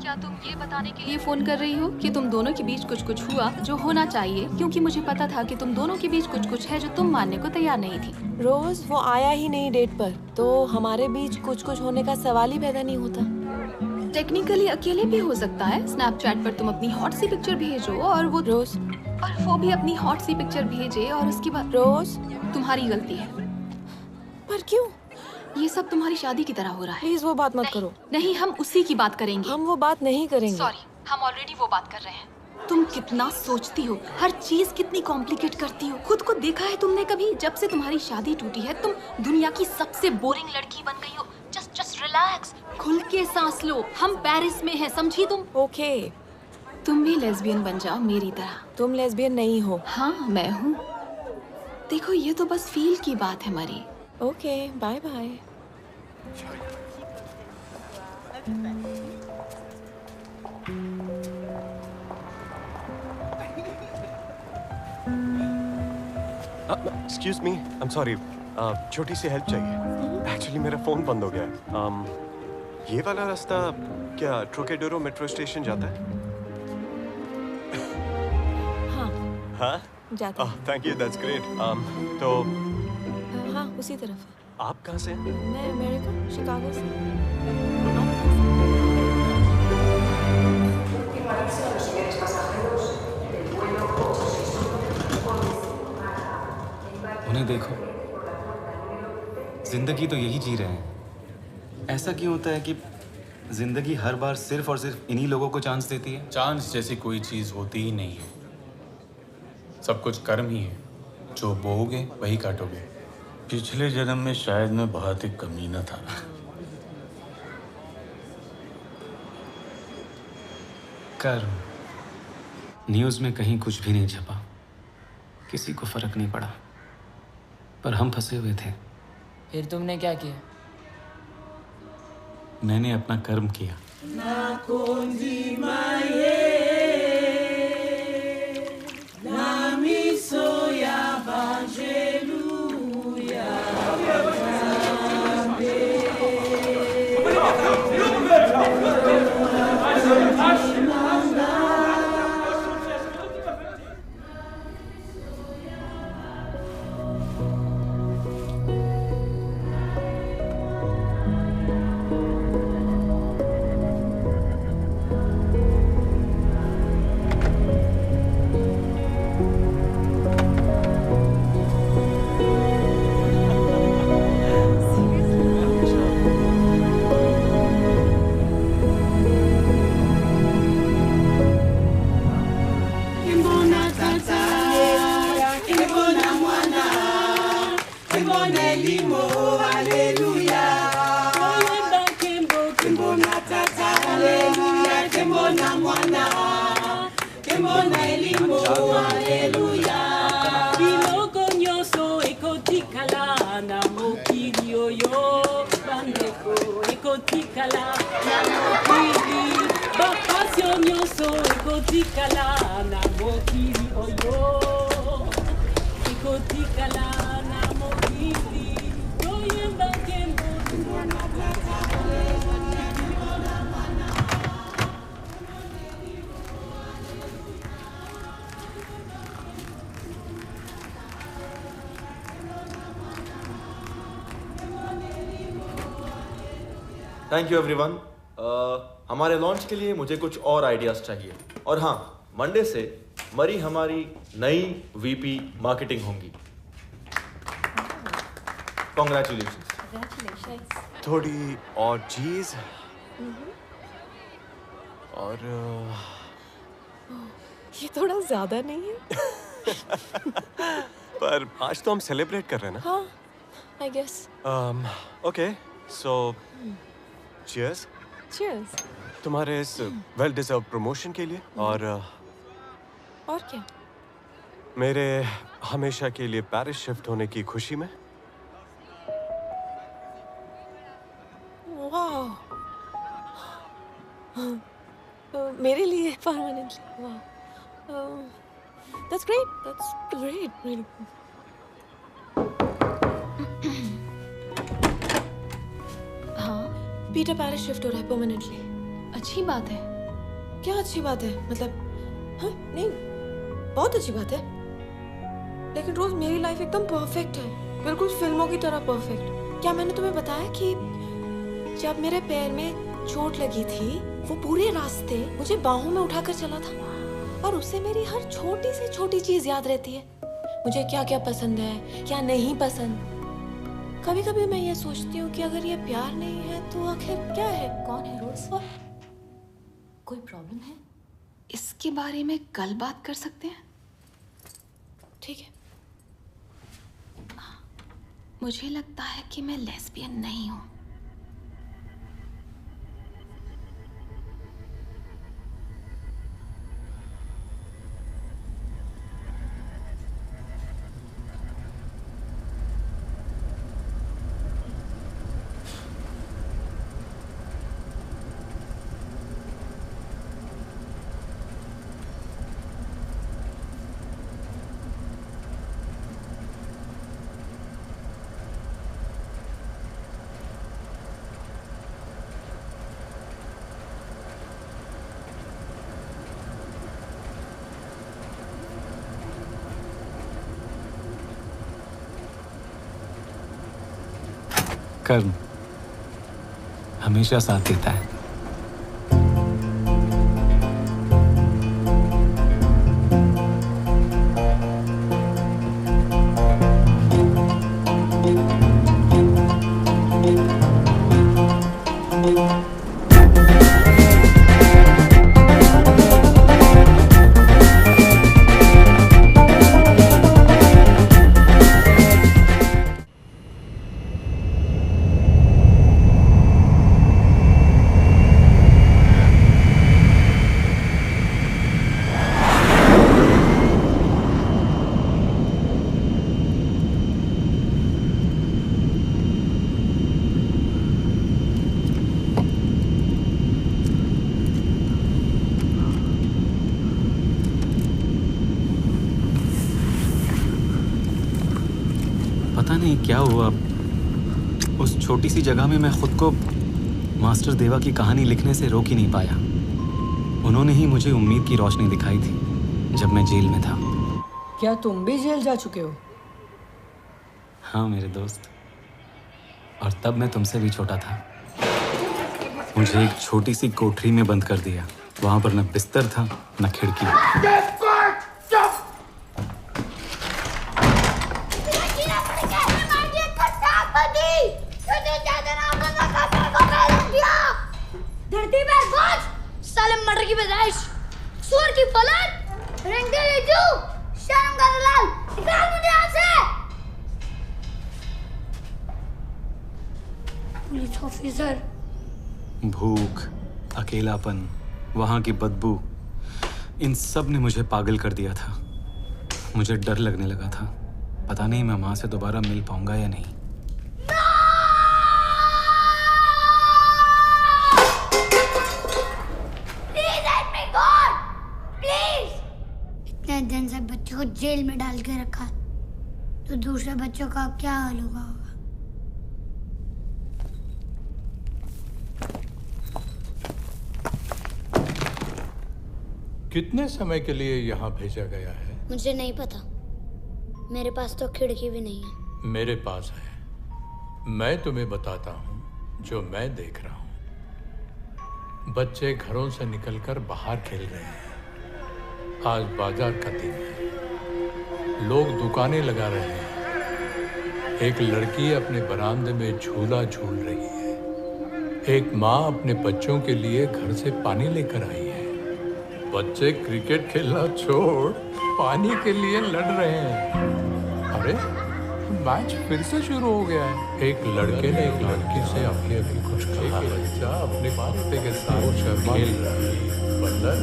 क्या तुम ये बताने के लिए फोन कर रही हूँ कि तुम दोनों के बीच कुछ कुछ हुआ जो होना चाहिए, क्योंकि मुझे पता था कि तुम दोनों के बीच कुछ कुछ है जो तुम मानने को तैयार नहीं थी। रोज वो आया ही नहीं डेट पर, तो हमारे बीच कुछ कुछ होने का सवाल ही पैदा नहीं होता। टेक्निकली अकेले भी हो सकता है। स्नैपचैट पर तुम अपनी हॉट सी पिक्चर भेजो और वो भी अपनी हॉट सी पिक्चर भेजे और उसके बाद रोज तुम्हारी गलती है। पर क्यों? ये सब तुम्हारी शादी की तरह हो रहा है। प्लीज वो बात मत करो। नहीं, हम उसी की बात करेंगे। हम वो बात नहीं करेंगे। सॉरी, हम ऑलरेडी वो बात कर रहे हैं। तुम कितना सोचती हो, हर चीज कितनी कॉम्प्लिकेट करती हो। खुद को देखा है तुमने कभी? जब से तुम्हारी शादी टूटी है तुम दुनिया की सबसे बोरिंग लड़की बन गई हो। जस्ट रिलैक्स, खुल के सांस लो। हम पेरिस में हैं, समझी तुम? ओके, तुम भी लेस्बियन बन जाओ मेरी तरह। तुम लेस्बियन नहीं हो। हाँ, मैं हूँ। देखो, ये तो बस फील की बात है Mary. Okay, bye bye. Excuse me, I am sorry, छोटी सी हेल्प चाहिए। एक्चुअली मेरा फोन बंद हो गया है। ये वाला रास्ता क्या ट्रोकेडोरो मेट्रो स्टेशन जाता है? हाँ जाता है। Thank you, that's great. तो हाँ, उसी तरफ है। आप कहाँ से? मैं अमेरिका, शिकागो से। उन्हें देखो, जिंदगी तो यही जी रहे हैं। ऐसा क्यों होता है कि जिंदगी हर बार सिर्फ और सिर्फ इन्हीं लोगों को चांस देती है? चांस जैसी कोई चीज होती ही नहीं है। सब कुछ कर्म ही है। जो बोओगे वही काटोगे। पिछले जन्म में शायद मैं बहुत ही कमीना था। कर्म। न्यूज़ में कहीं कुछ भी नहीं छपा, किसी को फर्क नहीं पड़ा, पर हम फंसे हुए थे। फिर तुमने क्या किया? मैंने अपना कर्म किया। Thank you everyone. हमारे लॉन्च के लिए मुझे कुछ और आइडियाज चाहिए। और हाँ, मंडे से मरी हमारी नई वीपी मार्केटिंग होंगी। कॉन्ग्रेचुलेशंस। थोड़ी और चीज और ये थोड़ा ज्यादा नहीं है? पर आज तो हम सेलिब्रेट कर रहे हैं ना? हाँ, I guess. Okay, so cheers. Cheers. तुम्हारे इस वेल डिजर्व प्रमोशन के लिए और क्या? मेरे हमेशा के लिए पेरिस शिफ्ट होने की खुशी में। वाह, मेरे लिए परमानेंटली। वाह, that's great. That's great. Really. हाँ, पीटर पेरिस शिफ्ट हो रहा है परमानेंटली। अच्छी बात है। क्या अच्छी बात है? मतलब हाँ नहीं, बहुत अच्छी बात है। लेकिन रोज मेरी लाइफ एकदम परफेक्ट है, बिल्कुल फिल्मों की तरह परफेक्ट। क्या मैंने तुम्हें बताया कि जब मेरे पैर में चोट लगी थी, वो पूरे रास्ते मुझे बाहों में उठाकर चला था और उससे मेरी हर छोटी से छोटी चीज याद रहती है। मुझे क्या क्या पसंद है, क्या नहीं पसंद। कभी कभी मैं ये सोचती हूँ कि अगर ये प्यार नहीं है तो आखिर क्या है? कौन है रोज? कोई प्रॉब्लम है? इसके बारे में कल बात कर सकते हैं? ठीक है। मुझे लगता है कि मैं लेस्बियन नहीं हूँ। कर्म हमेशा साथ देता है। पता नहीं क्या हुआ, उस छोटी सी जगह में मैं खुद को मास्टर देवा की कहानी लिखने से रोक ही नहीं पाया। उन्होंने ही मुझे उम्मीद की रोशनी दिखाई थी जब मैं जेल में था। क्या तुम भी जेल जा चुके हो? हाँ मेरे दोस्त, और तब मैं तुमसे भी छोटा था। मुझे एक छोटी सी कोठरी में बंद कर दिया। वहां पर न बिस्तर था न खिड़की। धरती पर बोझ, साले मटर की पैदाइश, सूअर की फलन, रंगीले जू, शर्म का लाल, निकाल मुझे यहाँ से। Police officer. भूख, अकेलापन, वहां की बदबू, इन सब ने मुझे पागल कर दिया था। मुझे डर लगने लगा था, पता नहीं मैं माँ से दोबारा मिल पाऊंगा या नहीं। इतने दिन से बच्चों को जेल में डाल के रखा, तो दूसरे बच्चों का क्या हाल होगा? कितने समय के लिए यहाँ भेजा गया है? मुझे नहीं पता, मेरे पास तो खिड़की भी नहीं है। मेरे पास है। मैं तुम्हें बताता हूँ जो मैं देख रहा हूँ। बच्चे घरों से निकलकर बाहर खेल रहे हैं। आज बाजार का दिन है, लोग दुकानें लगा रहे हैं। एक लड़की अपने बरामदे में झूला झूल रही है। एक माँ अपने बच्चों के लिए घर से पानी लेकर आई है। बच्चे क्रिकेट खेलना छोड़ पानी के लिए लड़ रहे हैं। अरे मैच फिर से शुरू हो गया है। एक लड़के ने एक लड़की से अभी कुछ कहा। बच्चा अपने कुत्ते के साथ खेल रहा है। बंदर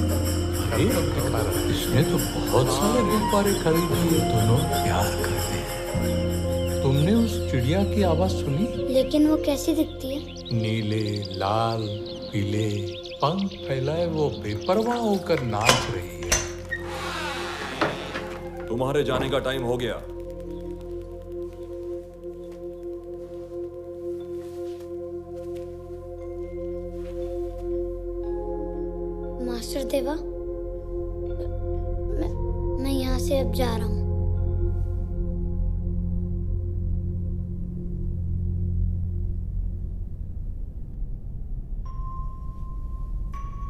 इसने तो बहुत सारे गुब्बारे खरीद लिए। दोनों प्यार करते हैं। तुमने उस चिड़िया की आवाज सुनी? लेकिन वो कैसी दिखती है? नीले, लाल, पीले पंख फैलाए वो बेपरवाह होकर नाच रही है। तुम्हारे जाने का टाइम हो गया। मास्टर देवा, मैं यहाँ से अब जा रहा हूँ।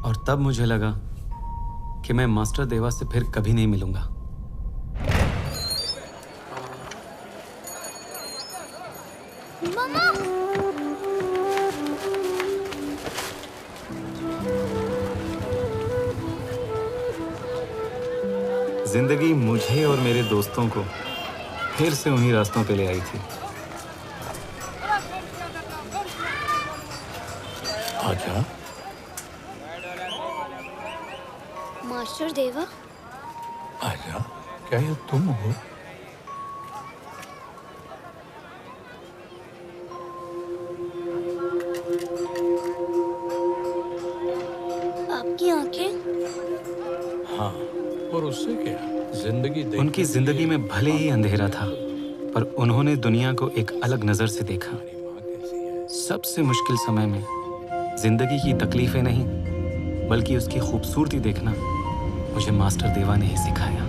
और तब मुझे लगा कि मैं मास्टर देवा से फिर कभी नहीं मिलूंगा। मामा! जिंदगी मुझे और मेरे दोस्तों को फिर से उन्हीं रास्तों पे ले आई थी। आजा। मास्टर देवा, आजा, क्या ये तुम हो? आपकी आंखें? हाँ, और उससे क्या? जिंदगी उनकी जिंदगी में भले ही अंधेरा था, पर उन्होंने दुनिया को एक अलग नजर से देखा। सबसे मुश्किल समय में जिंदगी की तकलीफें नहीं, बल्कि उसकी खूबसूरती देखना मुझे मास्टर देवा ने ही सिखाया।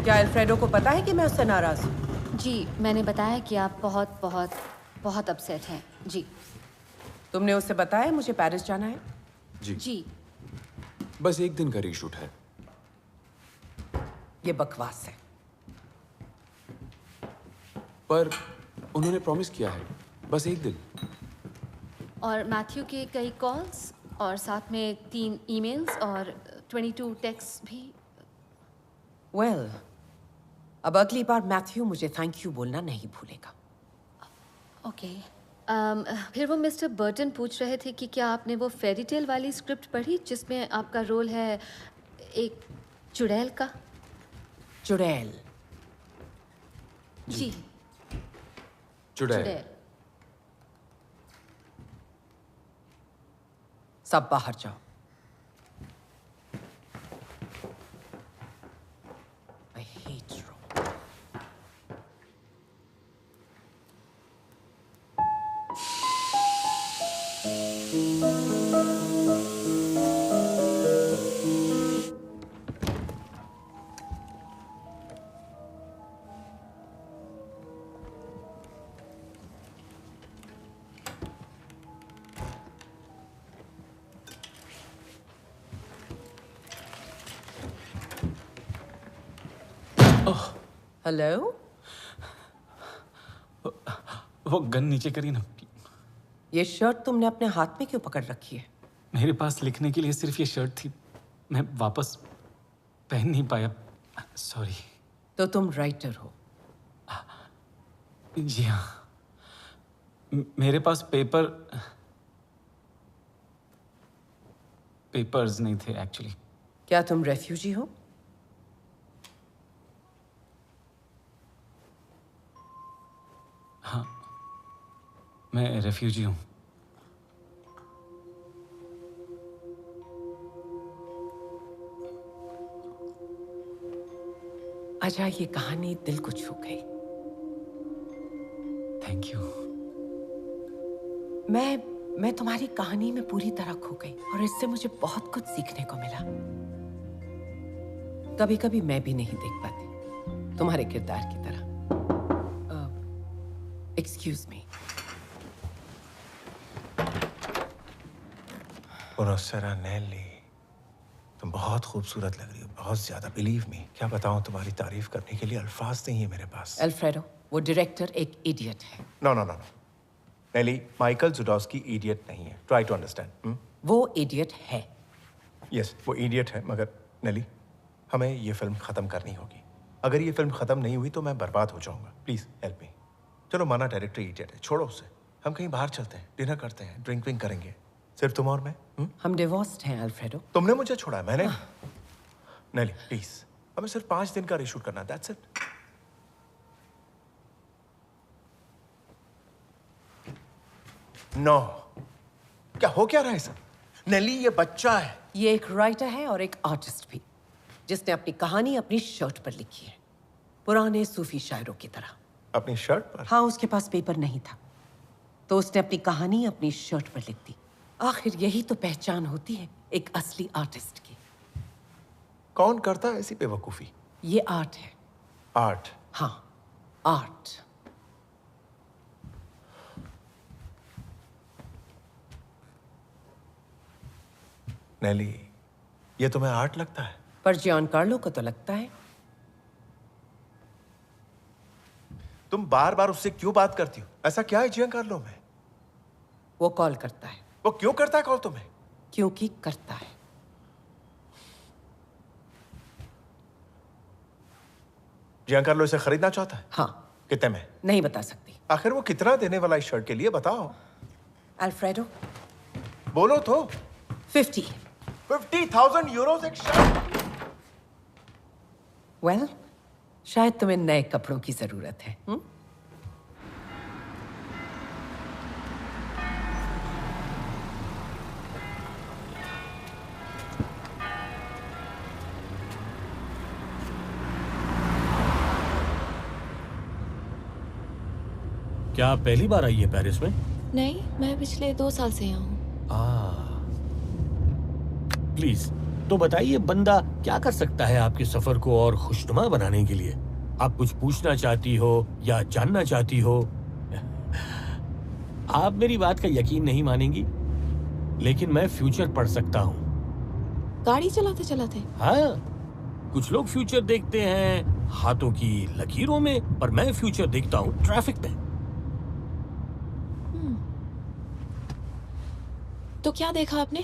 क्या अल्फ्रेडो को पता है कि मैं उससे नाराज हूँ? जी, मैंने बताया कि आप बहुत बहुत बहुत अपसेट हैं। जी। तुमने उससे बताया मुझे पेरिस जाना है? जी। जी। बस एक दिन का रीशूट है। ये बकवास है। पर उन्होंने प्रॉमिस किया है, बस एक दिन। और मैथ्यू के कई कॉल्स और साथ में 3 ईमेल्स और 22 टेक्स्ट भी। वेल, अब अगली बार मैथ्यू मुझे थैंक यू बोलना नहीं भूलेगा। ओके। फिर वो मिस्टर बर्टन पूछ रहे थे कि क्या आपने वो फेरी टेल वाली स्क्रिप्ट पढ़ी जिसमें आपका रोल है एक चुड़ैल का? चुड़ैल? जी। चुड़ैल। सब बाहर जाओ। I hate you. हेलो? वो गन नीचे करी ना। ये शर्ट तुमने अपने हाथ में क्यों पकड़ रखी है? मेरे पास लिखने के लिए सिर्फ ये शर्ट थी, मैं वापस पहन नहीं पाया। सॉरी। तो तुम राइटर हो? जी हाँ। मेरे पास पेपर्स नहीं थे एक्चुअली। क्या तुम रेफ्यूजी हो? हाँ, मैं रेफ्यूजी हूँ। अच्छा, ये कहानी दिल को छू गई। Thank you. मैं तुम्हारी कहानी में पूरी तरह खो गई और इससे मुझे बहुत कुछ सीखने को मिला। कभी कभी मैं भी नहीं देख पाती तुम्हारे किरदार की तरह। Excuse me. पुनस्सरा नेली, तुम बहुत खूबसूरत लग रही हो, बहुत ज्यादा। बिलीव मी, क्या बताऊं, तुम्हारी तारीफ करने के लिए अल्फाज नहीं है मेरे पास। अल्फ्रेडो, वो डायरेक्टर एक इडियट है। No no no no Nelly, Michael Judoski idiot नहीं है। Try to understand. वो इडियट है। यस, वो इडियट है, मगर नेली, हमें ये फिल्म खत्म करनी होगी। अगर ये फिल्म खत्म नहीं हुई तो मैं बर्बाद हो जाऊंगा। Please help me. चलो माना डायरेक्टर इडियट है, छोड़ो उसे। हम कहीं बाहर चलते हैं, डिनर करते हैं, ड्रिंक विंक करेंगे, सिर्फ तुम और मैं। हम डिवोर्स्ड हैं अल्फ्रेडो। तुमने मुझे छोड़ा, मैंने। नेली प्लीज, हमें सिर्फ 5 दिन का रीशूट करना, दैट्स इट। नो, क्या हो क्या रहा है सर? नेली ये बच्चा है। ये एक राइटर है और एक आर्टिस्ट भी, जिसने अपनी कहानी अपनी शर्ट पर लिखी है, पुराने सूफी शायरों की तरह। अपनी शर्ट पर? हाँ, उसके पास पेपर नहीं था, तो उसने अपनी कहानी अपनी शर्ट पर लिख दी। आखिर यही तो पहचान होती है एक असली आर्टिस्ट की। कौन करता है ऐसी बेवकूफी? ये आर्ट है। आर्ट? हाँ, आर्ट। नेली, ये तुम्हें आर्ट लगता है? पर जियान कार्लो को तो लगता है। तुम बार बार उससे क्यों बात करती हो? ऐसा क्या है जियान कार्लो में? वो कॉल करता है। वो क्यों करता है कॉल तुम्हें? क्योंकि करता है। जियान कार्लो इसे खरीदना चाहता है? हाँ। कितने में? नहीं बता सकती। आखिर वो कितना देने वाला इस शर्ट के लिए, बताओ। अल्फ्रेडो, बोलो तो। 50,000 यूरोस एक शर्ट। वेल, शायद तुम्हें नए कपड़ों की जरूरत है। क्या आप पहली बार आई है पेरिस में? नहीं, मैं पिछले 2 साल से यहाँ हूँ। प्लीज तो बताइए, बंदा क्या कर सकता है आपके सफर को और खुशनुमा बनाने के लिए? आप कुछ पूछना चाहती हो या जानना चाहती हो? आप मेरी बात का यकीन नहीं मानेंगी, लेकिन मैं फ्यूचर पढ़ सकता हूँ। गाड़ी चलाते चलाते? हाँ, कुछ लोग फ्यूचर देखते हैं हाथों की लकीरों में, पर मैं फ्यूचर देखता हूँ ट्रैफिक में। तो क्या देखा आपने?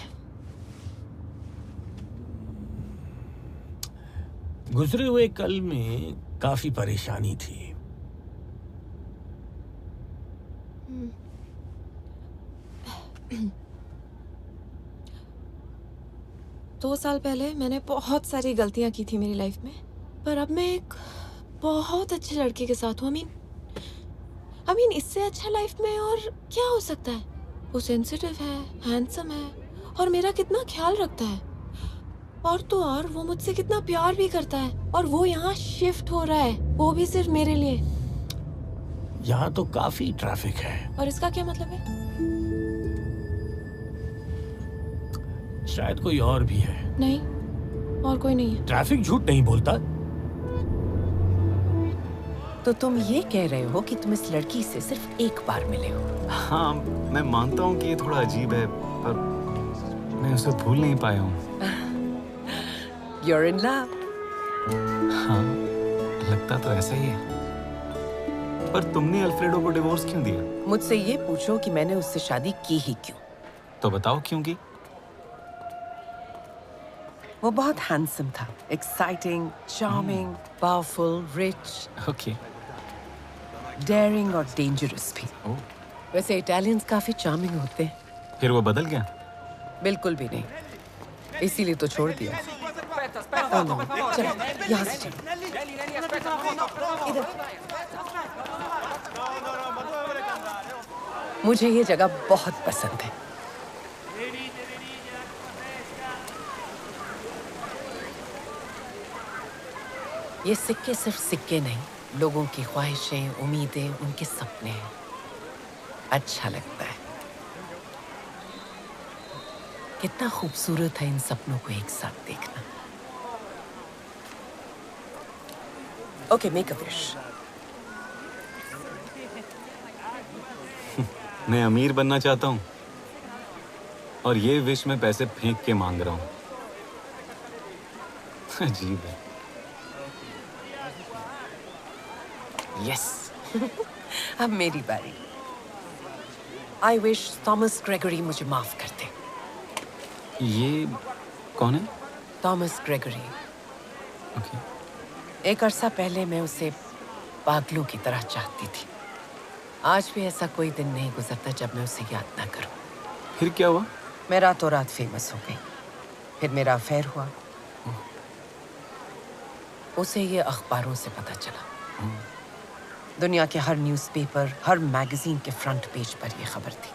गुजरे हुए कल में काफी परेशानी थी। दो साल पहले मैंने बहुत सारी गलतियां की थी मेरी लाइफ में, पर अब मैं एक बहुत अच्छे लड़के के साथ हूँ। I mean, इससे अच्छा लाइफ में और क्या हो सकता है? वो सेंसिटिव है, हैंडसम है और मेरा कितना ख्याल रखता है। और तो और वो मुझसे कितना प्यार भी करता है, और वो यहाँ शिफ्ट हो रहा है, वो भी सिर्फ मेरे लिए। यहाँ तो काफी ट्रैफिक है। और इसका क्या मतलब है? शायद कोई और भी है। नहीं, और कोई नहीं है। ट्रैफिक झूठ नहीं बोलता। तो तुम ये कह रहे हो कि तुम इस लड़की से सिर्फ एक बार मिले हो? हाँ, मैं मानता हूँ कि ये थोड़ा अजीब है, पर मैं उसे भूल नहीं पाया हूँ। You're in love. हाँ, लगता तो ऐसा ही है। पर तुमने अल्फ्रेडो को डिवोर्स क्यों दिया? मुझसे ये पूछो कि मैंने उससे शादी की ही क्यों। तो बताओ क्यों की? वो बहुत हैंडसम था, exciting, charming, powerful, rich, okay, daring और डेंजरस भी। वैसे इटालियंस काफी चार्मिंग होते हैं। फिर वो बदल गया? बिल्कुल भी नहीं, इसीलिए तो छोड़ दिया। चलो, यहाँ से चलो। मुझे ये जगह बहुत पसंद है। ये सिक्के सिर्फ सिक्के नहीं, लोगों की ख्वाहिशें, उम्मीदें, उनके सपने हैं। अच्छा लगता है। कितना खूबसूरत है इन सपनों को एक साथ देखना। Okay, make a wish. मैं अमीर बनना चाहता हूँ और ये विश मैं पैसे फेंक के मांग रहा हूँ। अजीब है। यस, अब मेरी बारी। आई विश थॉमस ग्रेगरी मुझे माफ कर दे। ये कौन है? Thomas Gregory. ओके। एक अरसा पहले मैं उसे पागलों की तरह चाहती थी। आज भी ऐसा कोई दिन नहीं गुजरता जब मैं उसे याद ना करूं। फिर क्या हुआ? मैं रातों रात फेमस हो गई। फिर मेरा अफेयर हुआ। उसे ये अखबारों से पता चला। दुनिया के हर न्यूज़पेपर, हर मैगजीन के फ्रंट पेज पर यह खबर थी।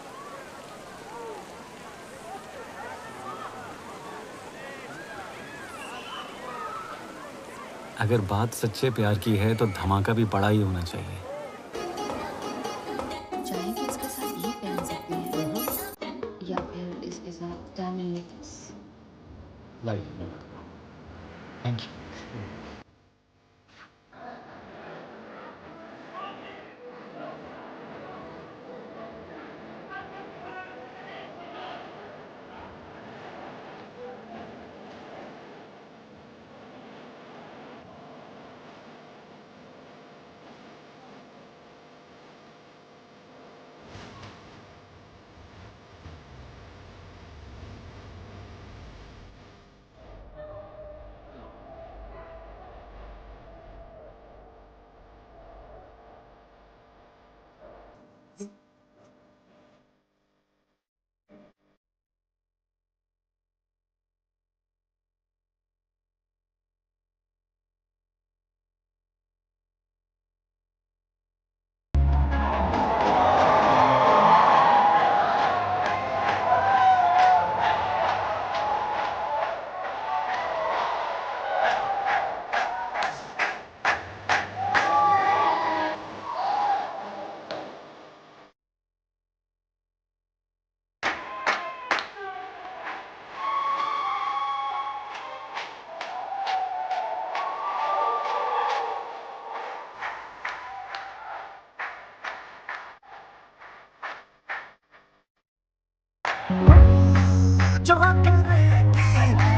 अगर बात सच्चे प्यार की है तो धमाका भी बड़ा ही होना चाहिए। चाहेंगे इसके साथ ये पहन सकते हैं या फिर इसके साथ diamond necklace. Thank you.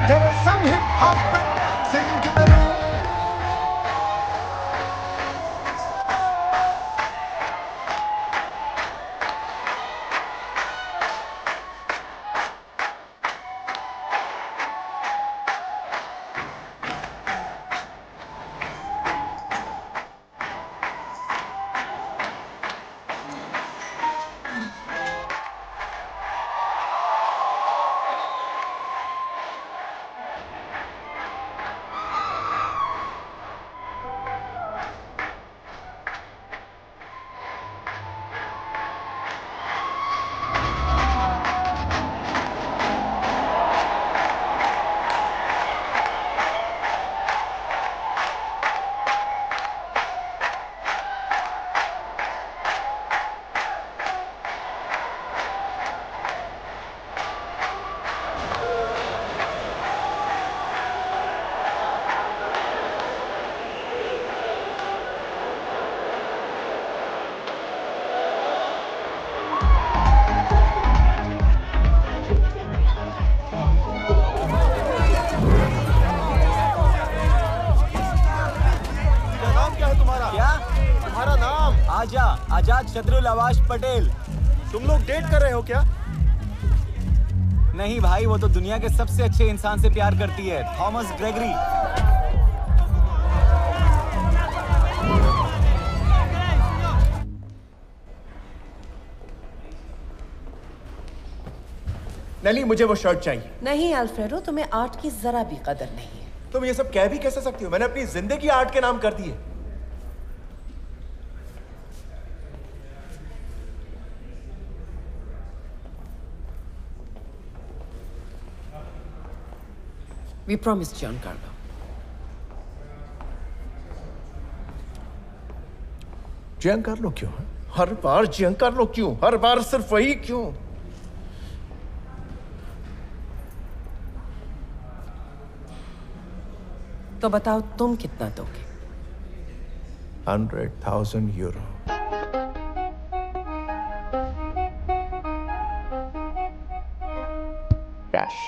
There's some hip hop sing to the room. आजाद शत्रुल आवाज पटेल। तुम लोग डेट कर रहे हो क्या? नहीं भाई, वो तो दुनिया के सबसे अच्छे इंसान से प्यार करती है, थॉमस ग्रेगरी। नेली, मुझे वो शर्ट चाहिए। नहीं अल्फ्रेडो, तुम्हें आर्ट की जरा भी कदर नहीं है। तुम ये सब कह भी कैसे सकती हो? मैंने अपनी जिंदगी आर्ट के नाम कर दी है। We promised Giancarlo. जियांकार्लो क्यों? हर बार जियांकार्लो क्यों? हर बार सिर्फ वही क्यों? तो बताओ तुम कितना दोगे? 100,000 यूरो। कैश।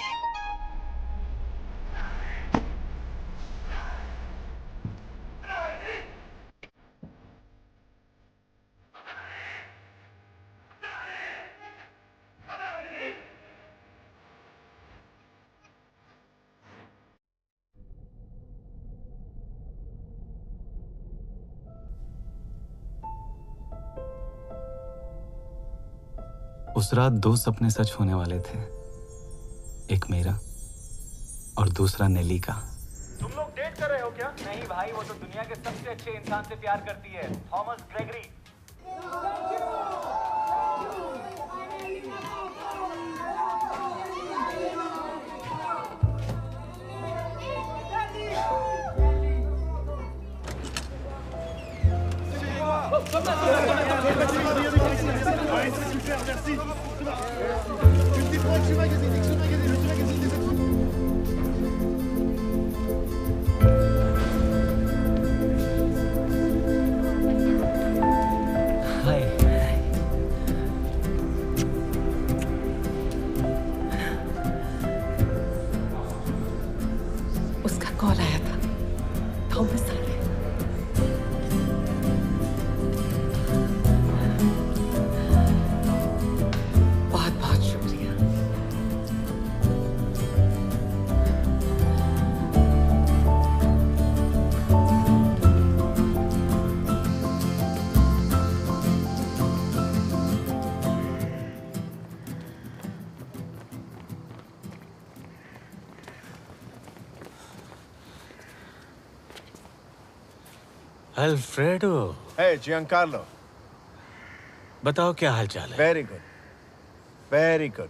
उस रात 2 सपने सच होने वाले थे, एक मेरा और दूसरा नेली का। तुम लोग डेट कर रहे हो क्या? नहीं भाई, वो तो दुनिया के सबसे अच्छे इंसान से प्यार करती है, थॉमस ग्रेगरी। उसका कॉल आया था, थॉमस आ रहे हैं। बहुत बहुत शुक्रिया। अल्फ्रेडो, हे जियांकार्लो, बताओ क्या हाल चाल है? Very good, very good.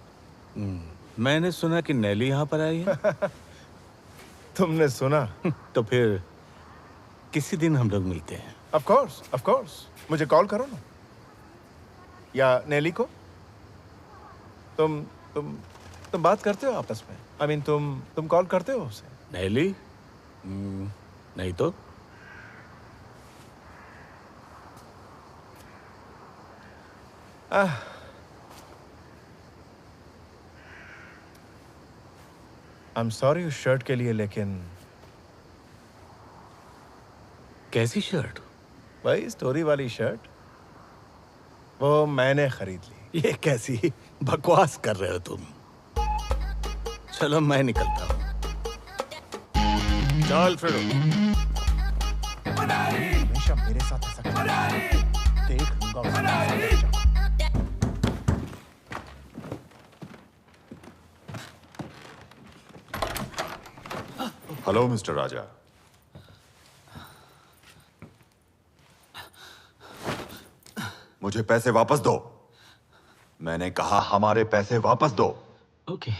मैंने सुना कि नेली यहाँ पर आई है। तुमने सुना? तो फिर किसी दिन हम लोग मिलते हैं। ऑफ कोर्स, मुझे कॉल करो ना, या नेली को। तुम बात करते हो आपस में? I mean, तुम कॉल करते हो उसे? नेली? नहीं तो। I'm sorry उस शर्ट के लिए, लेकिन कैसी शर्ट? भाई स्टोरी वाली शर्ट, वो मैंने खरीद ली। ये कैसी बकवास कर रहे हो तुम? चलो मैं निकलता हूँ। चल अल्फ्रेडो, हमेशा मेरे साथ ऐसा करना। देख लूंगा उसे। हेलो मिस्टर राजा। मुझे पैसे वापस दो। मैंने कहा हमारे पैसे वापस दो। ओके।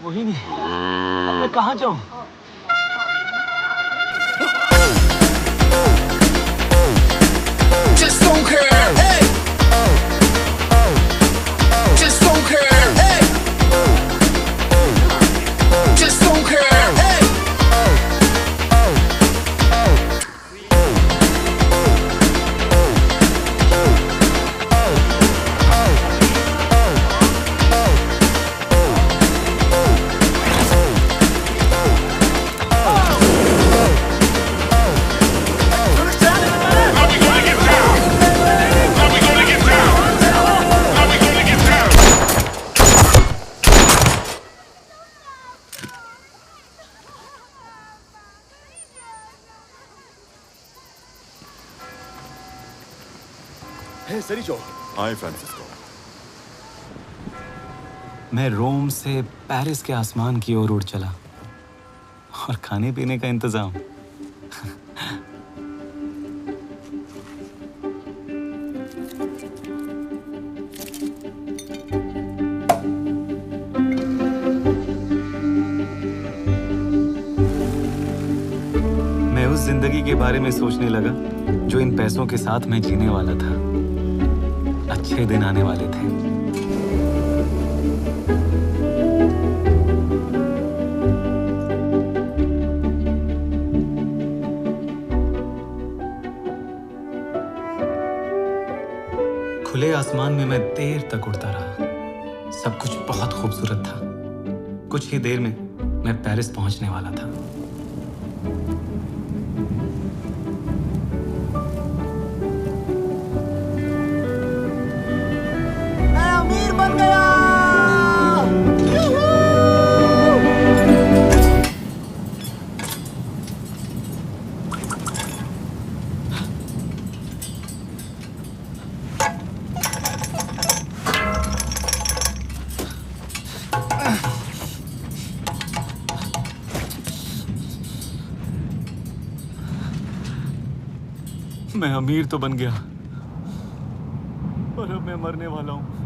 वही नहीं, अब मैं कहाँ जाऊँ? Just don't care, hey. Just don't care, hey. Just don't care, hey. Hey सेरिचो। Hi Francisco. मैं रोम से पेरिस के आसमान की ओर उड़ चला और खाने पीने का इंतजाम। मैं उस जिंदगी के बारे में सोचने लगा जो इन पैसों के साथ मैं जीने वाला था। अच्छे दिन आने वाले थे। खुले आसमान में मैं देर तक उड़ता रहा। सब कुछ बहुत खूबसूरत था। कुछ ही देर में मैं पेरिस पहुंचने वाला था। बन गया। मैं अमीर तो बन गया, पर अब मैं मरने वाला हूँ।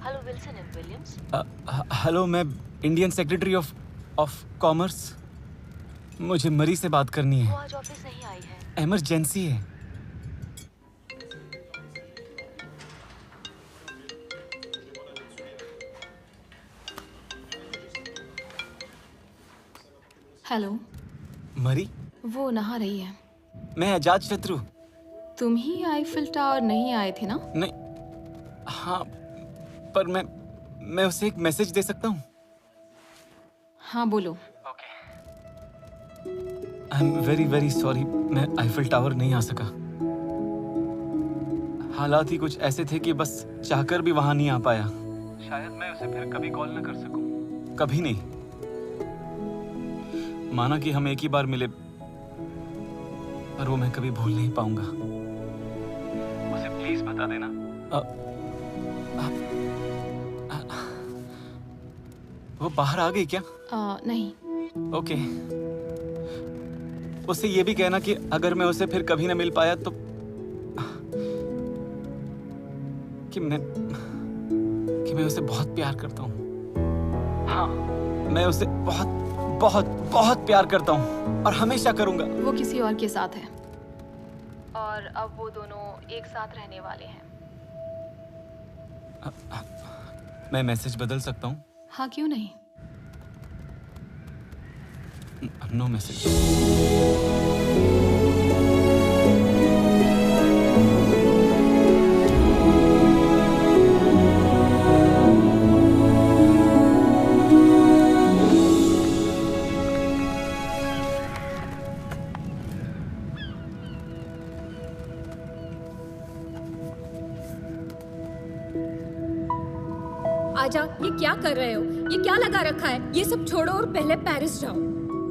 Hello Wilson and Williams. Hello, मैं इंडियन सेक्रेटरी ऑफ कॉमर्स। मुझे मरी से बात करनी वो है। आज ऑफिस नहीं आई है। इमरजेंसी है। हेलो। मरी? वो नहा रही है। मैं एजाज शत्रु। तुम ही आईफिल टावर नहीं आए थे ना? नहीं, हाँ, पर मैं उसे एक मैसेज दे सकता हूँ। हाँ बोलो। I am very very sorry, मैं आईफिल टावर नहीं आ सका। हालात ही कुछ ऐसे थे कि बस चाहकर भी वहां नहीं आ पाया। शायद मैं उसे फिर कभी कॉल न कर सकूं। कभी नहीं। माना कि हम एक ही बार मिले, पर वो मैं कभी भूल नहीं पाऊंगा। उसे प्लीज बता देना। वो बाहर आ गई क्या? नहीं। ओके। उससे ये भी कहना कि अगर मैं उसे फिर कभी न मिल पाया तो कि मैं उसे बहुत प्यार करता हूँ। हाँ, मैं उसे बहुत बहुत बहुत प्यार करता हूँ और हमेशा करूंगा। वो किसी और के साथ है और अब वो दोनों एक साथ रहने वाले हैं। मैं मैसेज बदल सकता हूँ? हाँ, क्यों नहीं। No message. आजा, ये क्या कर रहे हो? ये क्या लगा रखा है? ये सब छोड़ो और पहले पेरिस जाओ।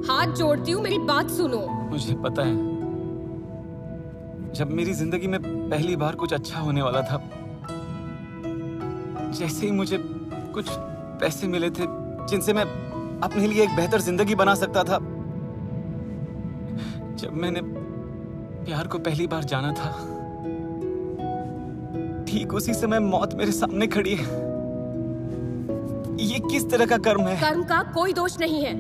हाथ जोड़ती हूँ, मेरी बात सुनो। मुझे पता है, जब मेरी जिंदगी में पहली बार कुछ अच्छा होने वाला था, जैसे ही मुझे कुछ पैसे मिले थे जिनसे मैं अपने लिए एक बेहतर जिंदगी बना सकता था, जब मैंने प्यार को पहली बार जाना था, ठीक उसी समय मौत मेरे सामने खड़ी है। ये किस तरह का कर्म है? कर्म का कोई दोष नहीं है।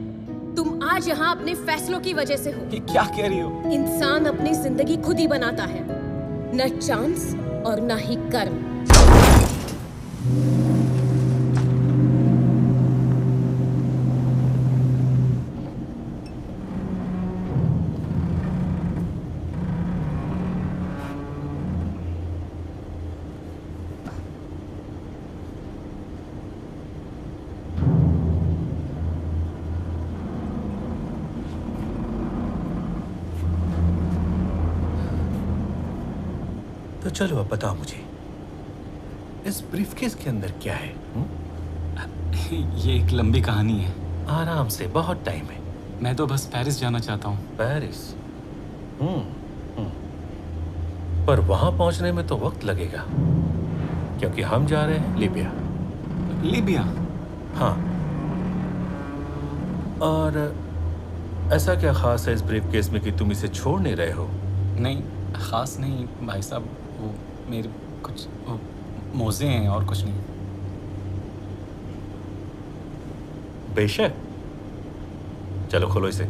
तुम आज यहाँ अपने फैसलों की वजह से हो। ये क्या कह रही हो? इंसान अपनी जिंदगी खुद ही बनाता है, न चांस और न ही कर्म। तो चलो अब बताओ मुझे, इस ब्रीफकेस के अंदर क्या है? ये एक लंबी कहानी है। आराम से, बहुत टाइम है। मैं तो बस पेरिस जाना चाहता हूँ। पेरिस? पर वहां पहुंचने में तो वक्त लगेगा। क्योंकि हम जा रहे हैं लीबिया। लीबिया? हाँ। और ऐसा क्या खास है इस ब्रीफकेस में कि तुम इसे छोड़ नहीं रहे हो? नहीं, खास नहीं भाई साहब, वो मेरे कुछ वो मोजे हैं और कुछ नहीं। बेशक। चलो खोलो इसे।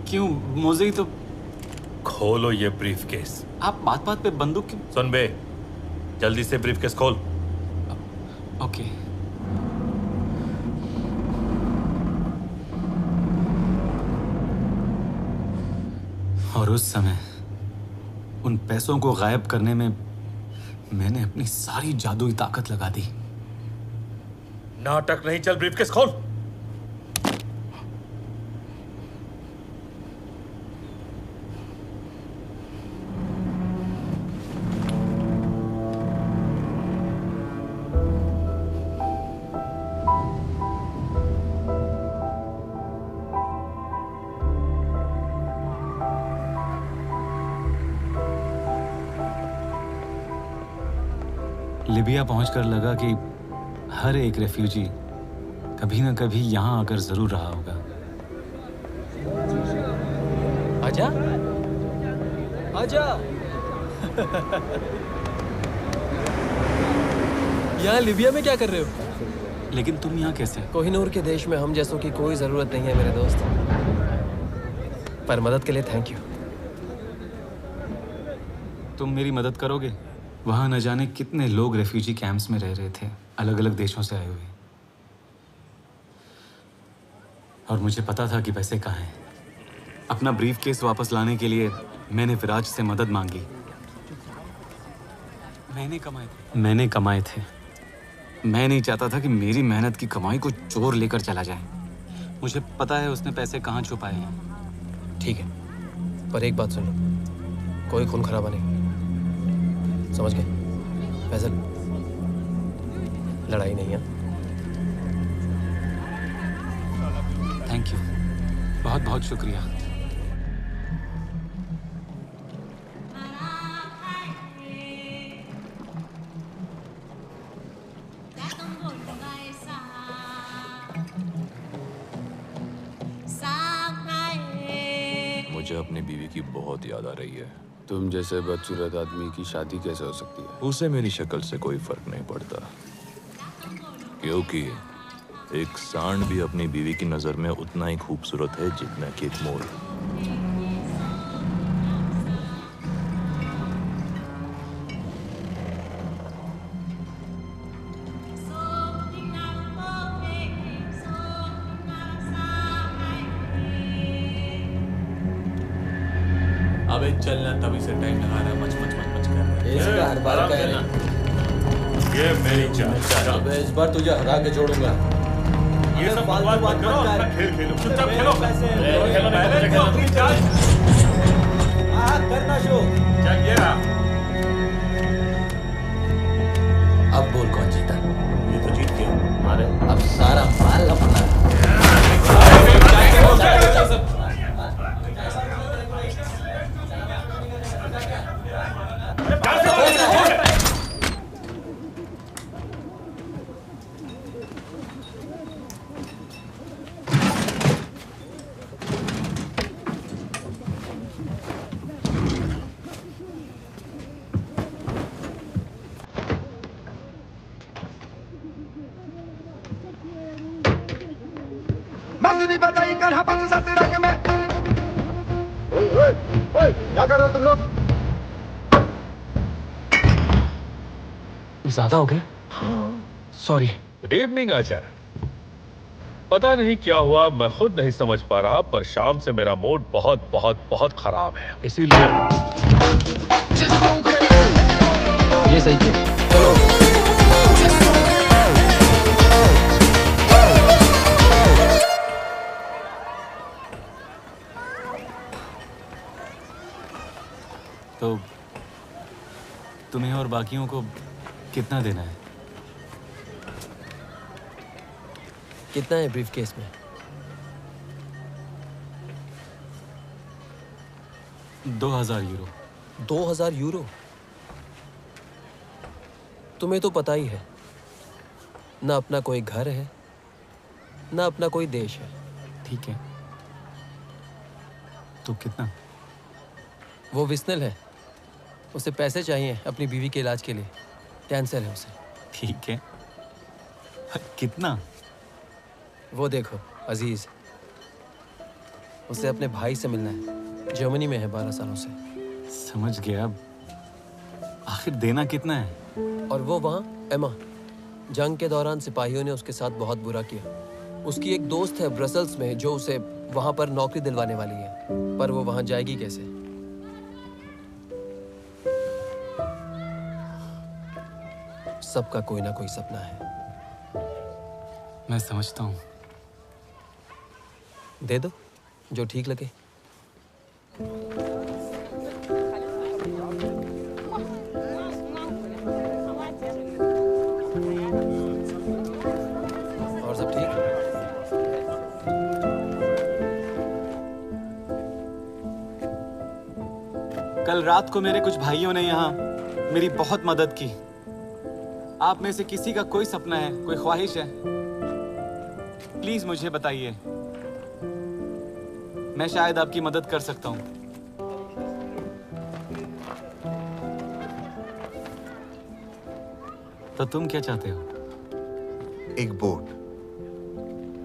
क्यों? मोजे ही तो। खोलो ये ब्रीफकेस। आप बात बात पे बंदूक क्यों? सुन बे, जल्दी से ब्रीफकेस खोल। ओके। और उस समय उन पैसों को गायब करने में मैंने अपनी सारी जादुई ताकत लगा दी। नाटक नहीं, चल ब्रीफकेस खोल। लिबिया पहुंचकर लगा कि हर एक रेफ्यूजी कभी ना कभी यहां आकर जरूर रहा होगा। आजा आजा। यहाँ लिबिया में क्या कर रहे हो? लेकिन तुम यहाँ कैसे? कोहिनूर के देश में हम जैसों की कोई जरूरत नहीं है मेरे दोस्त, पर मदद के लिए थैंक यू। तुम मेरी मदद करोगे? वहां न जाने कितने लोग रेफ्यूजी कैंप्स में रह रहे थे, अलग अलग देशों से आए हुए, और मुझे पता था कि पैसे कहाँ हैं। अपना ब्रीफकेस वापस लाने के लिए मैंने विराज से मदद मांगी। मैंने कमाए थे। मैं नहीं चाहता था कि मेरी मेहनत की कमाई को चोर लेकर चला जाए। मुझे पता है उसने पैसे कहाँ छुपाए हैं। ठीक है, पर एक बात सुन लो, कोई खून खराबा नहीं, समझ गए? फैजल, लड़ाई नहीं है। थैंक यू, बहुत बहुत शुक्रिया। मुझे अपनी बीवी की बहुत याद आ रही है। तुम जैसे बदसूरत आदमी की शादी कैसे हो सकती है? उसे मेरी शक्ल से कोई फर्क नहीं पड़ता, क्योंकि एक सांड भी अपनी बीवी की नजर में उतना ही खूबसूरत है जितना कि एक मोर। अबे चलना, तभी से टाइम लगा रहा है, मच मच मच मच कर रहा है। इसका हर बार कह रहे हैं। ये मेरी चाल। मैं इस बार तुझे हरा के छोड़ूंगा। ये सब बकवास मत करो, अपना खेल खेलो, चुपचाप खेलो। करना शो। चल ये रहा। अब बोल कौन जीता? ये तो जीत गया। अरे अब सारा माल अपना। क्या कर रहे हो तुम लोग? ज्यादा हो गए? सॉरी। गुड इवनिंग आचार्य। पता नहीं क्या हुआ, मैं खुद नहीं समझ पा रहा, पर शाम से मेरा मूड बहुत बहुत बहुत खराब है, इसीलिए ये सही है। चलो। तो तुम्हें और बाकियों को कितना देना है? कितना है ब्रीफकेस में? 2000 यूरो। 2000 यूरो? तुम्हें तो पता ही है, ना अपना कोई घर है, ना अपना कोई देश है। ठीक है, तो कितना? वो विस्नल है, उसे पैसे चाहिए अपनी बीवी के इलाज के लिए। कैंसर है उसे। ठीक है, कितना? वो देखो अजीज, उसे अपने भाई से मिलना है। जर्मनी में है 12 सालों से। समझ गया, आखिर देना कितना है? और वो वहाँ एमा, जंग के दौरान सिपाहियों ने उसके साथ बहुत बुरा किया। उसकी एक दोस्त है ब्रसल्स में जो उसे वहाँ पर नौकरी दिलवाने वाली है, पर वो वहाँ जाएगी कैसे? सबका कोई ना कोई सपना है। मैं समझता हूँ। दे दो जो ठीक लगे। और सब ठीक? कल रात को मेरे कुछ भाइयों ने यहाँ मेरी बहुत मदद की। आप में से किसी का कोई सपना है, कोई ख्वाहिश है? प्लीज मुझे बताइए, मैं शायद आपकी मदद कर सकता हूँ। तो तुम क्या चाहते हो? एक बोट,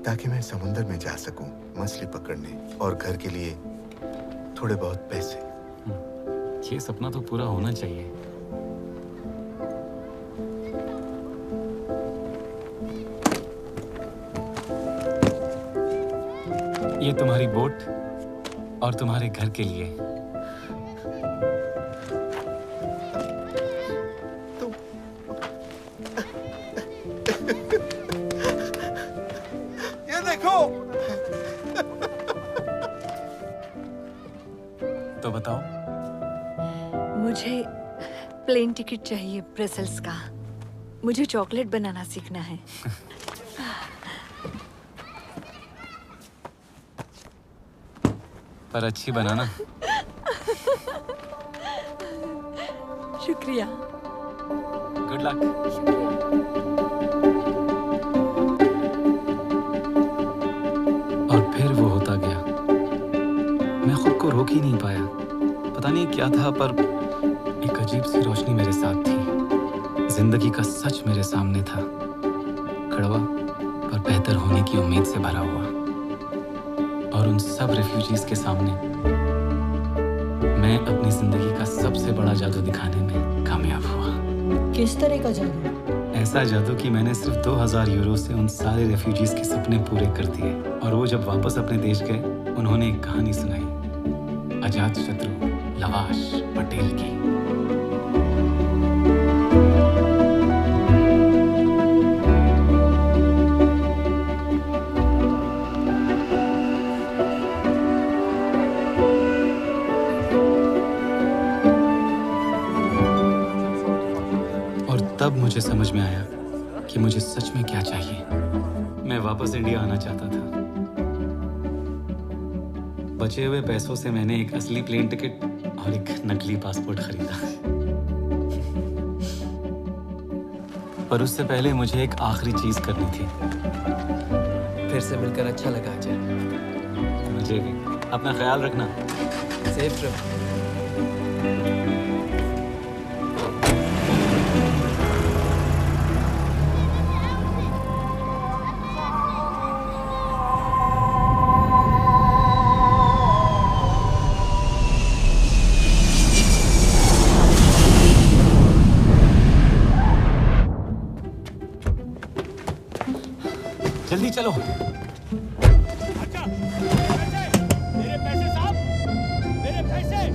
ताकि मैं समुंदर में जा सकूं मछली पकड़ने, और घर के लिए थोड़े बहुत पैसे। ये सपना तो पूरा होना चाहिए। ये तुम्हारी बोट और तुम्हारे घर के लिए। ये देखो। तो बताओ। मुझे प्लेन टिकट चाहिए ब्रसल्स का। मुझे चॉकलेट बनाना सीखना है। पर अच्छी बनाना। शुक्रिया। Good luck. और फिर वो होता गया। मैं खुद को रोक ही नहीं पाया। पता नहीं क्या था, पर एक अजीब सी रोशनी मेरे साथ थी। जिंदगी का सच मेरे सामने था, कड़वा पर बेहतर होने की उम्मीद से भरा हुआ। और उन सब रेफ्यूजीज के सामने मैं अपनी जिंदगी का सबसे बड़ा जादू दिखाने में कामयाब हुआ। किस तरह का जादू? ऐसा जादू कि मैंने सिर्फ 2000 यूरो से उन सारे रेफ्यूजीज के सपने पूरे कर दिए। और वो जब वापस अपने देश गए, उन्होंने एक कहानी सुनाई, अजात शत्रु लवाश पटेल की। तब मुझे समझ में आया कि मुझे सच में क्या चाहिए। मैं वापस इंडिया आना चाहता था। बचे हुए पैसों से मैंने एक असली प्लेन टिकट और एक नकली पासपोर्ट खरीदा। पर उससे पहले मुझे एक आखिरी चीज करनी थी। फिर से मिलकर अच्छा लगा अजय। मुझे भी। अपना ख्याल रखना। Safe trip. जल्दी चलो। अच्छा, मेरे पैसे साहब, मेरे पैसे।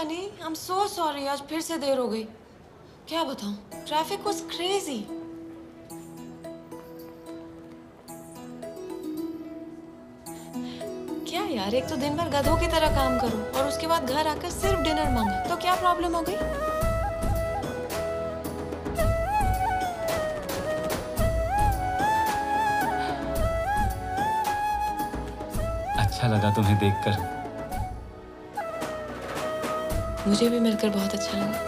Honey, I am so sorry, आज फिर से देर हो गई। क्या बताऊं, ट्रैफिक वाज क्रेजी। क्या यार, एक तो दिन भर गधों की तरह काम करो और उसके बाद घर आकर सिर्फ डिनर मांगा, तो क्या प्रॉब्लम हो गई? अच्छा लगा तुम्हें देखकर। मुझे भी मिलकर बहुत अच्छा लगा।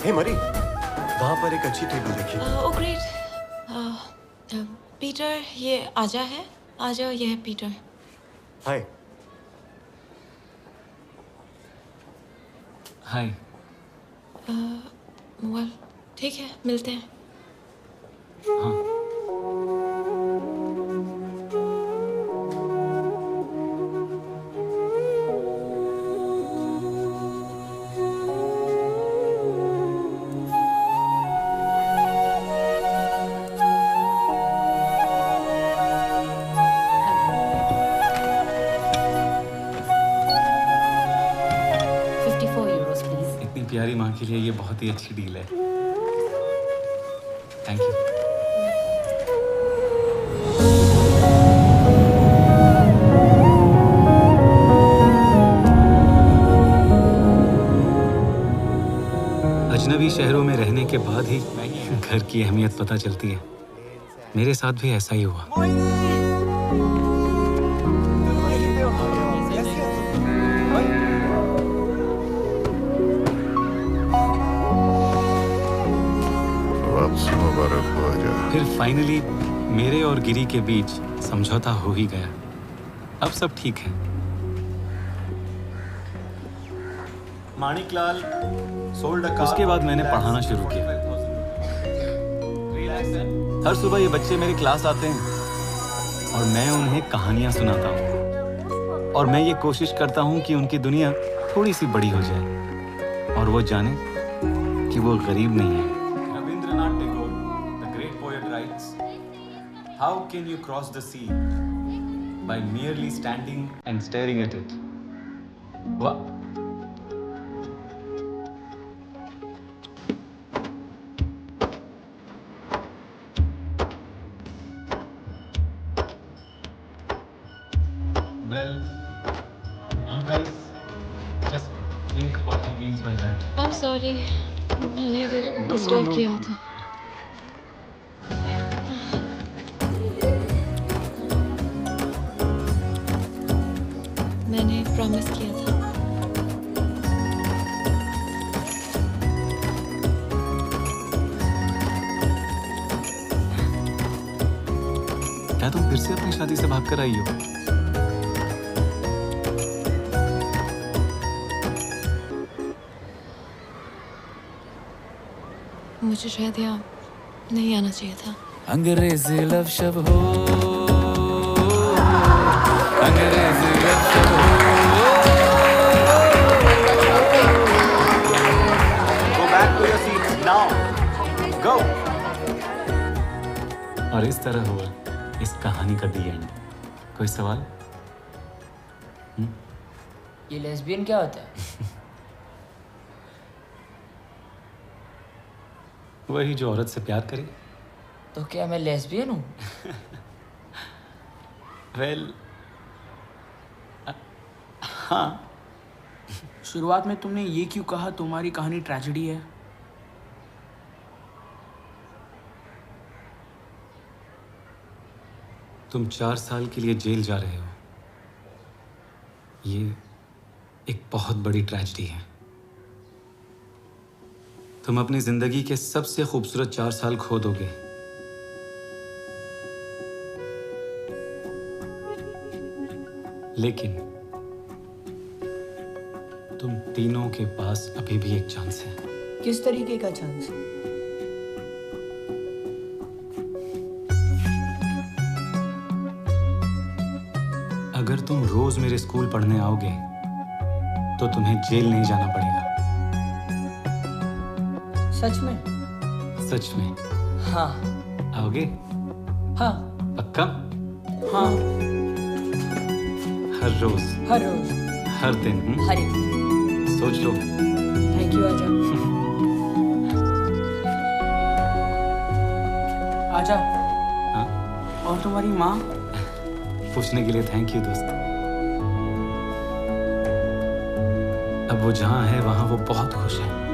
हे मरी, वहां पर एक अच्छी टेबल देखी। Oh great. पीटर, ये आजा है। आ जाओ, ये है पीटर। हाय। हाय। वेल, ठीक है, मिलते हैं। हाँ। प्यारी माँ के लिए ये बहुत ही अच्छी डील है। Thank you. अजनबी शहरों में रहने के बाद ही घर की अहमियत पता चलती है। मेरे साथ भी ऐसा ही हुआ। फिर फाइनली मेरे और गिरी के बीच समझौता हो ही गया। अब सब ठीक है। Maniklal sold a car. उसके बाद मैंने पढ़ाना शुरू किया। हर सुबह ये बच्चे मेरी क्लास आते हैं और मैं उन्हें कहानियां सुनाता हूँ और मैं ये कोशिश करता हूँ कि उनकी दुनिया थोड़ी सी बड़ी हो जाए और वो जाने कि वो गरीब नहीं है। Rabindranath Tagore, the great poet, writes, "How can you cross the sea by merely standing and staring at it?" वाह। Well, you guys just think what he means by that. I'm sorry, मैंने डिस्टर्ब किया था। मैंने प्रॉमिस किया था। क्या तुम फिर से अपनी शादी से भाग कर आई हो? मुझे शायद यहाँ नहीं आना चाहिए था। अंग्रेजी लव शब हो, अंग्रेजी लव शब हो। Go back to your seats now. Go. और इस तरह हुआ इस कहानी का दी एंड। कोई सवाल? ये लेस्बियन क्या होता है? वही जो औरत से प्यार करे। तो क्या मैं लेस्बियन हूँ? वेल, हाँ। शुरुआत में तुमने ये क्यों कहा तुम्हारी कहानी ट्रेजेडी है? तुम 4 साल के लिए जेल जा रहे हो। ये एक बहुत बड़ी ट्रेजेडी है। तुम अपनी जिंदगी के सबसे खूबसूरत 4 साल खो दोगे। लेकिन तुम तीनों के पास अभी भी एक चांस है। किस तरीके का चांस? अगर तुम रोज मेरे स्कूल पढ़ने आओगे तो तुम्हें जेल नहीं जाना पड़ेगा। सच में? सच में। हाँ। आओगे? हाँ। पक्का? हाँ। हर रोज? हर रोज। हर दिन। हर एक दिन। सोच लो। थैंक यू आजा। आजा। हाँ? और तुम्हारी माँ? पूछने के लिए थैंक यू दोस्त। अब वो जहाँ है वहाँ वो बहुत खुश है।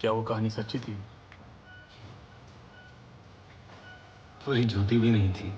क्या वो कहानी सच्ची थी? पूरी झूठी भी नहीं थी।